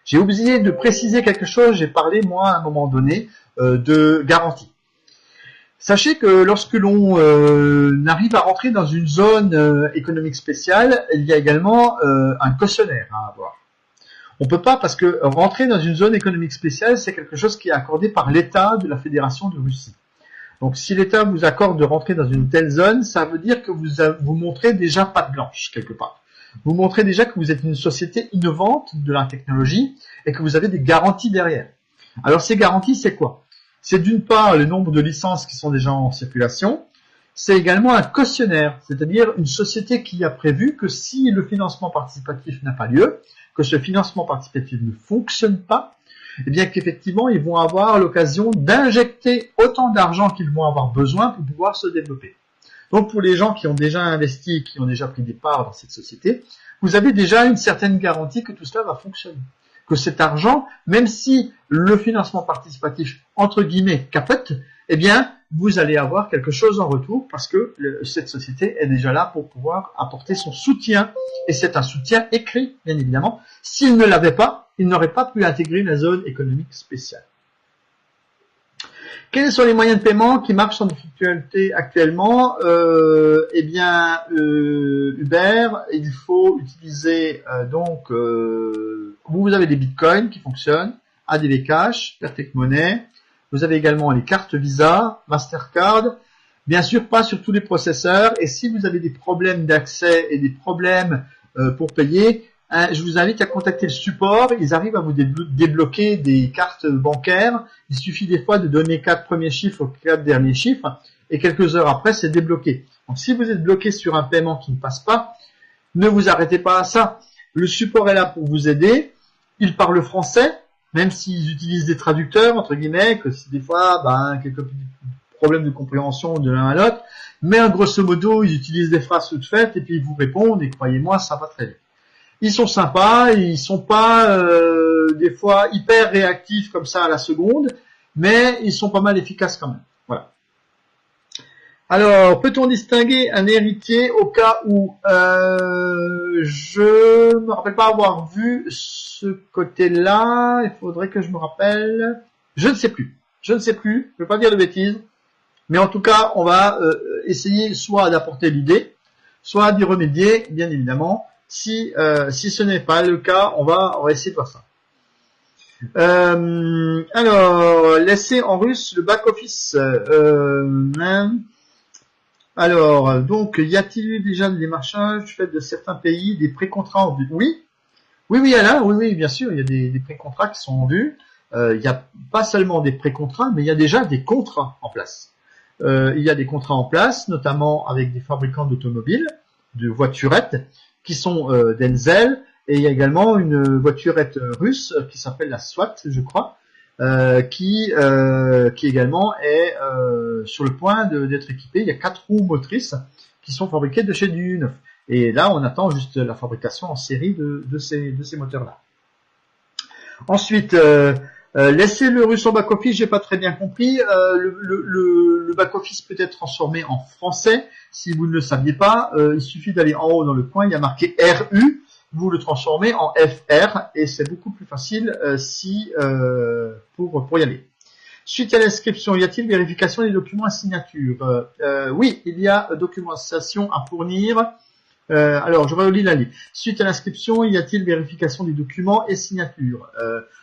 J'ai oublié de préciser quelque chose. J'ai parlé, moi, à un moment donné, de garantie. Sachez que lorsque l'on arrive à rentrer dans une zone économique spéciale, il y a également un cautionnaire à avoir. On peut pas, parce que rentrer dans une zone économique spéciale, c'est quelque chose qui est accordé par l'État de la Fédération de Russie. Donc si l'État vous accorde de rentrer dans une telle zone, ça veut dire que vous montrez déjà patte blanche quelque part. Vous montrez déjà que vous êtes une société innovante de la technologie et que vous avez des garanties derrière. Alors ces garanties, c'est quoi ? C'est d'une part le nombre de licences qui sont déjà en circulation, c'est également un cautionnaire, c'est-à-dire une société qui a prévu que si le financement participatif n'a pas lieu, que ce financement participatif ne fonctionne pas, eh bien qu'effectivement ils vont avoir l'occasion d'injecter autant d'argent qu'ils vont avoir besoin pour pouvoir se développer. Donc pour les gens qui ont déjà investi, qui ont déjà pris des parts dans cette société, vous avez déjà une certaine garantie que tout cela va fonctionner. Que cet argent, même si le financement participatif, entre guillemets, capote, eh bien, vous allez avoir quelque chose en retour parce que cette société est déjà là pour pouvoir apporter son soutien. Et c'est un soutien écrit, bien évidemment. S'il ne l'avait pas, il n'aurait pas pu intégrer la zone économique spéciale. Quels sont les moyens de paiement qui marchent en difficulté actuellement? Eh bien, Uber, il faut utiliser vous avez des bitcoins qui fonctionnent, ADV Cash, Perfect Money. Vous avez également les cartes Visa, Mastercard. Bien sûr, pas sur tous les processeurs. Et si vous avez des problèmes d'accès et des problèmes pour payer, je vous invite à contacter le support. Ils arrivent à vous débloquer des cartes bancaires. Il suffit des fois de donner 4 premiers chiffres ou 4 derniers chiffres. Et quelques heures après, c'est débloqué. Donc, si vous êtes bloqué sur un paiement qui ne passe pas, ne vous arrêtez pas à ça. Le support est là pour vous aider. Ils parlent français, même s'ils utilisent des traducteurs, entre guillemets, que si des fois, quelques petits problèmes de compréhension de l'un à l'autre. Mais grosso modo, ils utilisent des phrases toutes faites et puis ils vous répondent et croyez-moi, ça va très vite. Ils sont sympas, ils sont pas des fois hyper réactifs comme ça à la seconde, mais ils sont pas mal efficaces quand même. Voilà. Alors, peut-on distinguer un héritier au cas où je me rappelle pas avoir vu ce côté-là. Il faudrait que je me rappelle. Je ne sais plus. Je ne veux pas dire de bêtises. Mais en tout cas, on va essayer soit d'apporter l'idée, soit d'y remédier, bien évidemment. Si ce n'est pas le cas, on va essayer de voir ça. Alors, laisser en russe le back-office. Alors, donc, y a-t-il eu déjà des démarchages faits de certains pays, des pré-contrats en vue? Oui, Alain, oui, bien sûr, il y a des pré-contrats qui sont en vue. Il n'y a pas seulement des pré-contrats, mais il y a déjà des contrats en place. Il y a des contrats en place, notamment avec des fabricants d'automobiles, de voiturettes, qui sont Denzel, et il y a également une voiturette russe qui s'appelle la SWAT, je crois, qui également est sur le point d'être équipée. Il y a 4 roues motrices qui sont fabriquées de chez du neuf. Et là, on attend juste la fabrication en série de ces moteurs-là. Ensuite, laisser le russe en back-office, j'ai pas très bien compris. Le back-office peut être transformé en français. Si vous ne le saviez pas, il suffit d'aller en haut dans le coin, il y a marqué RU. Vous le transformez en FR et c'est beaucoup plus facile pour y aller. Suite à l'inscription, y a-t-il vérification des documents à signature? Oui, il y a documentation à fournir. Alors, je relis la liste. Suite à l'inscription, y a-t-il vérification des documents et signature?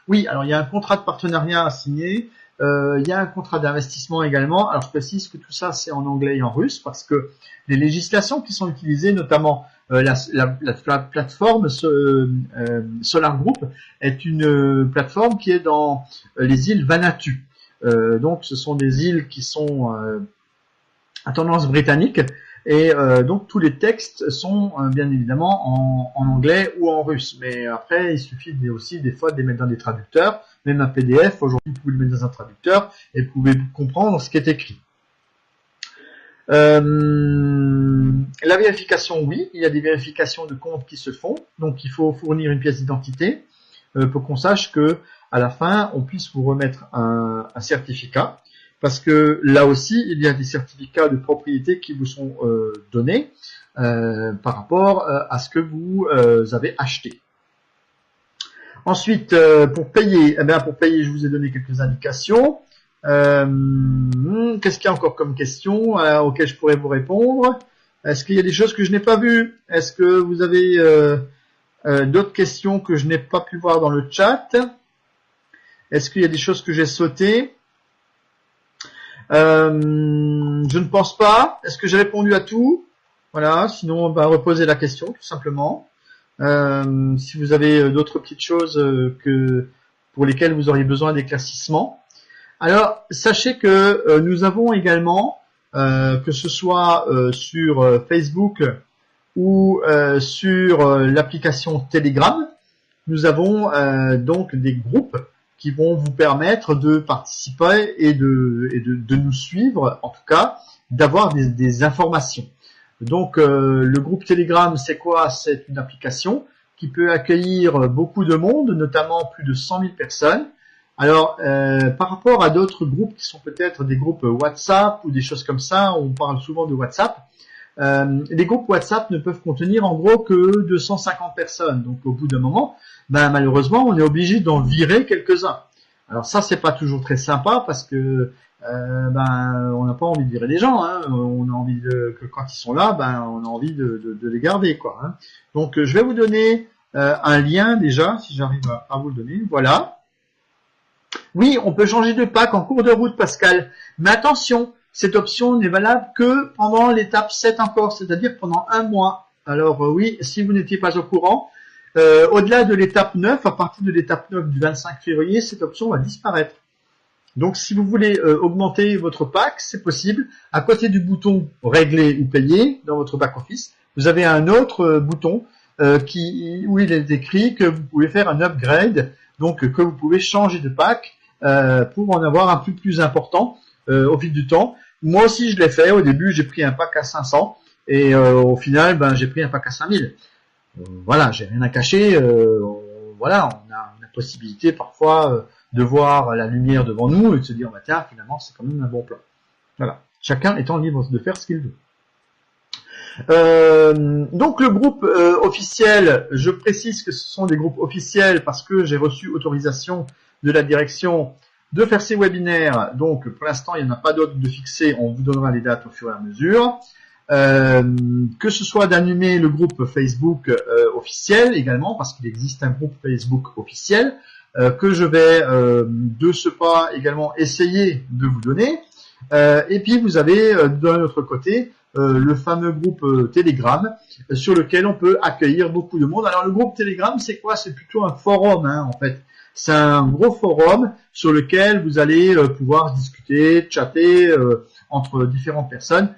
Oui, alors il y a un contrat de partenariat à signer. Il y a un contrat d'investissement également. Alors, je précise que tout ça, c'est en anglais et en russe parce que les législations qui sont utilisées, notamment la plateforme Solar Group, est une plateforme qui est dans les îles Vanuatu. Donc, ce sont des îles qui sont à tendance britannique. Et donc tous les textes sont bien évidemment en anglais ou en russe. Mais après, il suffit aussi des fois de les mettre dans des traducteurs. Même un PDF, aujourd'hui, vous pouvez le mettre dans un traducteur et vous pouvez comprendre ce qui est écrit. La vérification, oui, il y a des vérifications de compte qui se font. Donc il faut fournir une pièce d'identité pour qu'on sache que à la fin, on puisse vous remettre un certificat. Parce que là aussi, il y a des certificats de propriété qui vous sont donnés par rapport à ce que vous avez acheté. Ensuite, pour payer, je vous ai donné quelques indications. Qu'est-ce qu'il y a encore comme question auxquelles je pourrais vous répondre? Est-ce qu'il y a des choses que je n'ai pas vues? Est-ce que vous avez d'autres questions que je n'ai pas pu voir dans le chat? Est-ce qu'il y a des choses que j'ai sautées? Je ne pense pas. Est-ce que j'ai répondu à tout? Voilà, sinon on va reposer la question tout simplement. Si vous avez d'autres petites choses pour lesquelles vous auriez besoin d'éclaircissement. Alors, sachez que nous avons également, que ce soit sur Facebook ou sur l'application Telegram, nous avons donc des groupes qui vont vous permettre de participer et de nous suivre, en tout cas, d'avoir des informations. Donc, le groupe Telegram, c'est quoi? C'est une application qui peut accueillir beaucoup de monde, notamment plus de 100 000 personnes. Alors, par rapport à d'autres groupes qui sont peut-être des groupes WhatsApp ou des choses comme ça, on parle souvent de WhatsApp, les groupes WhatsApp ne peuvent contenir en gros que 250 personnes. Donc, au bout d'un moment, malheureusement, on est obligé d'en virer quelques-uns. Alors ça, c'est pas toujours très sympa parce que on n'a pas envie de virer les gens. Hein. On a envie que quand ils sont là, on a envie de les garder, quoi. Hein. Donc, je vais vous donner un lien déjà, si j'arrive à vous le donner. Voilà. Oui, on peut changer de pack en cours de route, Pascal. Mais attention, cette option n'est valable que pendant l'étape 7 encore, c'est-à-dire pendant un mois. Alors oui, si vous n'étiez pas au courant, au-delà de l'étape 9, à partir de l'étape 9 du 25 février, cette option va disparaître. Donc si vous voulez augmenter votre pack, c'est possible. À côté du bouton régler ou payer dans votre back-office, vous avez un autre bouton où il est écrit que vous pouvez faire un upgrade, donc que vous pouvez changer de pack pour en avoir un peu plus important au fil du temps. Moi aussi je l'ai fait. Au début j'ai pris un pack à 500 et au final j'ai pris un pack à 5000. Voilà, j'ai rien à cacher. Voilà, on a la possibilité parfois de voir la lumière devant nous et de se dire tiens, finalement c'est quand même un bon plan. Voilà, chacun étant libre de faire ce qu'il veut. Donc le groupe officiel, je précise que ce sont des groupes officiels parce que j'ai reçu autorisation de la direction de faire ces webinaires. Donc pour l'instant il n'y en a pas d'autres de fixés, on vous donnera les dates au fur et à mesure. Que ce soit d'animer le groupe Facebook officiel également, parce qu'il existe un groupe Facebook officiel que je vais de ce pas également essayer de vous donner. Et puis vous avez d'un autre côté le fameux groupe Telegram sur lequel on peut accueillir beaucoup de monde. Alors le groupe Telegram c'est quoi? C'est plutôt un forum en fait. C'est un gros forum sur lequel vous allez pouvoir discuter, chatter entre différentes personnes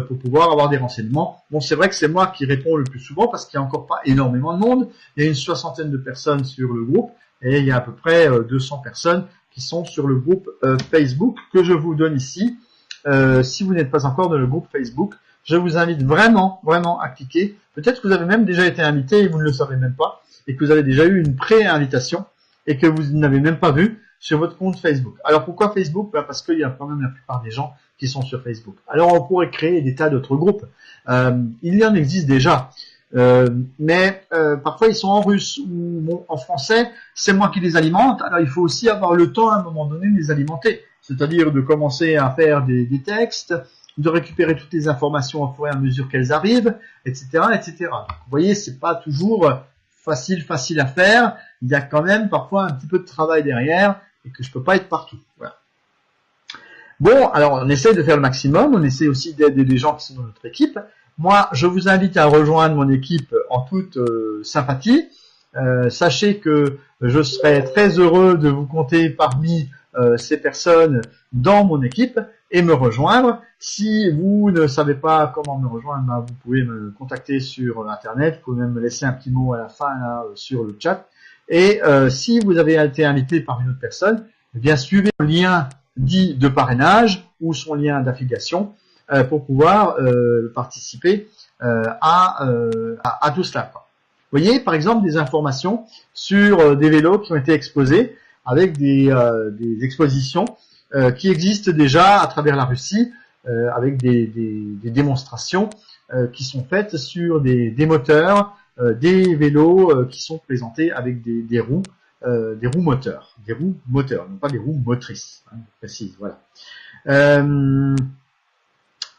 pour pouvoir avoir des renseignements. Bon, c'est vrai que c'est moi qui réponds le plus souvent parce qu'il n'y a encore pas énormément de monde. Il y a une 60aine de personnes sur le groupe et il y a à peu près 200 personnes qui sont sur le groupe Facebook que je vous donne ici. Si vous n'êtes pas encore dans le groupe Facebook, je vous invite vraiment à cliquer. Peut-être que vous avez même déjà été invité et vous ne le savez même pas, et que vous avez déjà eu une pré-invitation et que vous n'avez même pas vu sur votre compte Facebook. Alors pourquoi Facebook? Parce qu'il y a quand même la plupart des gens qui sont sur Facebook. Alors on pourrait créer des tas d'autres groupes. Il y en existe déjà. Mais parfois ils sont en russe ou en français, c'est moi qui les alimente. Alors il faut aussi avoir le temps à un moment donné de les alimenter, c'est-à-dire de commencer à faire des textes, de récupérer toutes les informations au fur et à mesure qu'elles arrivent, etc., etc. Donc, vous voyez, c'est pas toujours facile à faire. Il y a quand même parfois un petit peu de travail derrière et que je peux pas être partout. Voilà. Bon, alors on essaie de faire le maximum. On essaie aussi d'aider des gens qui sont dans notre équipe. Moi, je vous invite à rejoindre mon équipe en toute sympathie. Sachez que je serai très heureux de vous compter parmi ces personnes dans mon équipe et me rejoindre. Si vous ne savez pas comment me rejoindre, vous pouvez me contacter sur Internet. Vous pouvez même me laisser un petit mot à la fin là, sur le chat. Et si vous avez été invité par une autre personne, eh bien suivez le lien dit de parrainage ou son lien d'affiliation pour pouvoir participer à tout cela. Vous voyez, par exemple, des informations sur des vélos qui ont été exposés avec des expositions qui existent déjà à travers la Russie, avec des démonstrations qui sont faites sur des moteurs, des vélos qui sont présentés avec des roues moteurs, non pas des roues motrices, je précise, voilà.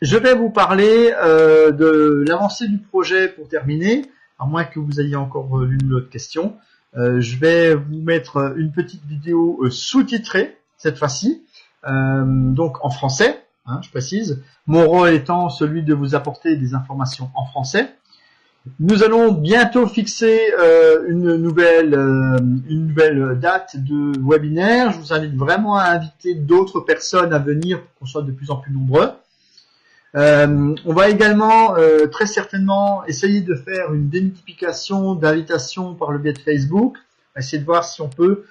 Je vais vous parler de l'avancée du projet pour terminer, à moins que vous ayez encore l'une ou l'autre question. Je vais vous mettre une petite vidéo sous-titrée cette fois-ci, donc en français, je précise. Mon rôle étant celui de vous apporter des informations en français. Nous allons bientôt fixer une nouvelle date de webinaire. Je vous invite vraiment à inviter d'autres personnes à venir pour qu'on soit de plus en plus nombreux. On va également très certainement essayer de faire une démultiplication d'invitations par le biais de Facebook. On va essayer de voir si on peut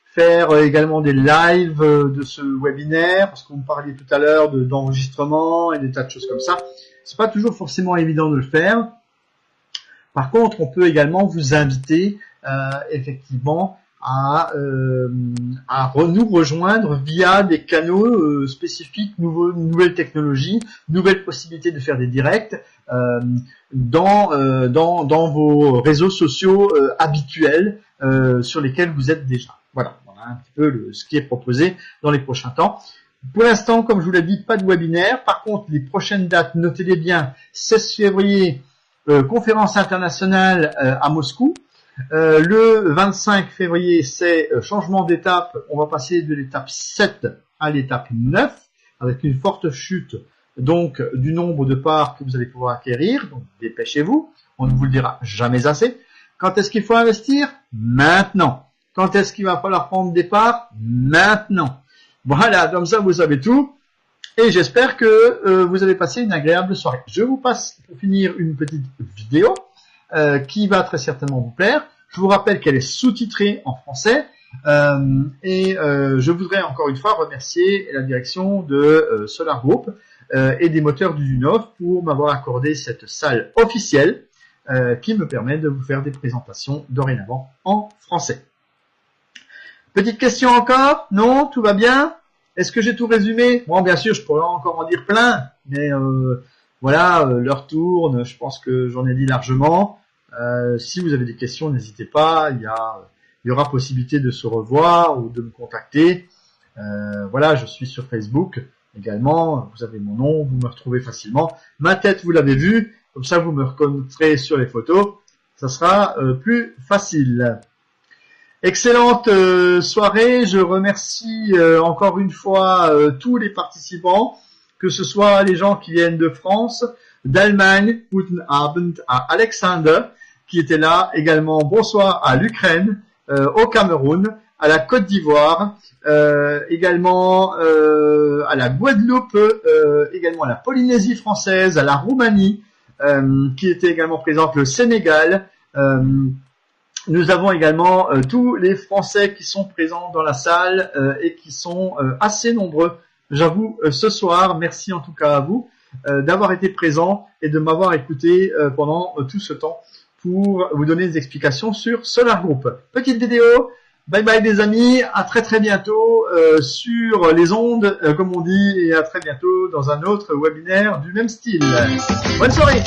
faire également des lives de ce webinaire, parce que vous me parliez tout à l'heure d'enregistrement et des tas de choses comme ça. C'est pas toujours forcément évident de le faire. Par contre, on peut également vous inviter effectivement à nous rejoindre via des canaux spécifiques, nouvelles technologies, nouvelles possibilités de faire des directs dans vos réseaux sociaux habituels sur lesquels vous êtes déjà. Voilà un petit peu ce qui est proposé dans les prochains temps. Pour l'instant, comme je vous l'ai dit, pas de webinaire. Par contre, les prochaines dates, notez-les bien, 16 février, conférence internationale à Moscou. Le 25 février, c'est changement d'étape. On va passer de l'étape 7 à l'étape 9, avec une forte chute donc du nombre de parts que vous allez pouvoir acquérir. Donc dépêchez-vous, on ne vous le dira jamais assez. Quand est-ce qu'il faut investir? Maintenant. Quand est-ce qu'il va falloir prendre des parts? Maintenant. Voilà, comme ça vous savez tout. Et j'espère que vous avez passé une agréable soirée. Je vous passe pour finir une petite vidéo qui va très certainement vous plaire. Je vous rappelle qu'elle est sous-titrée en français. Je voudrais encore une fois remercier la direction de Solar Group et des moteurs du Dunov pour m'avoir accordé cette salle officielle qui me permet de vous faire des présentations dorénavant en français. Petite question encore? Non? Tout va bien? Est-ce que j'ai tout résumé? Bon, bien sûr, je pourrais encore en dire plein, mais voilà, l'heure tourne, je pense que j'en ai dit largement. Si vous avez des questions, n'hésitez pas, il y aura possibilité de se revoir ou de me contacter. Voilà, je suis sur Facebook également, vous avez mon nom, vous me retrouvez facilement. Ma tête, vous l'avez vue, comme ça vous me reconnaîtrez sur les photos, ça sera plus facile. Excellente soirée, je remercie encore une fois tous les participants, que ce soit les gens qui viennent de France, d'Allemagne, Guten Abend à Alexander, qui était là, également bonsoir à l'Ukraine, au Cameroun, à la Côte d'Ivoire, également à la Guadeloupe, également à la Polynésie française, à la Roumanie, qui était également présente, le Sénégal. Nous avons également tous les Français qui sont présents dans la salle et qui sont assez nombreux, j'avoue, ce soir. Merci en tout cas à vous d'avoir été présents et de m'avoir écouté pendant tout ce temps pour vous donner des explications sur Solar Group. Petite vidéo, bye bye les amis, à très très bientôt sur les ondes, comme on dit, et à très bientôt dans un autre webinaire du même style. Bonne soirée.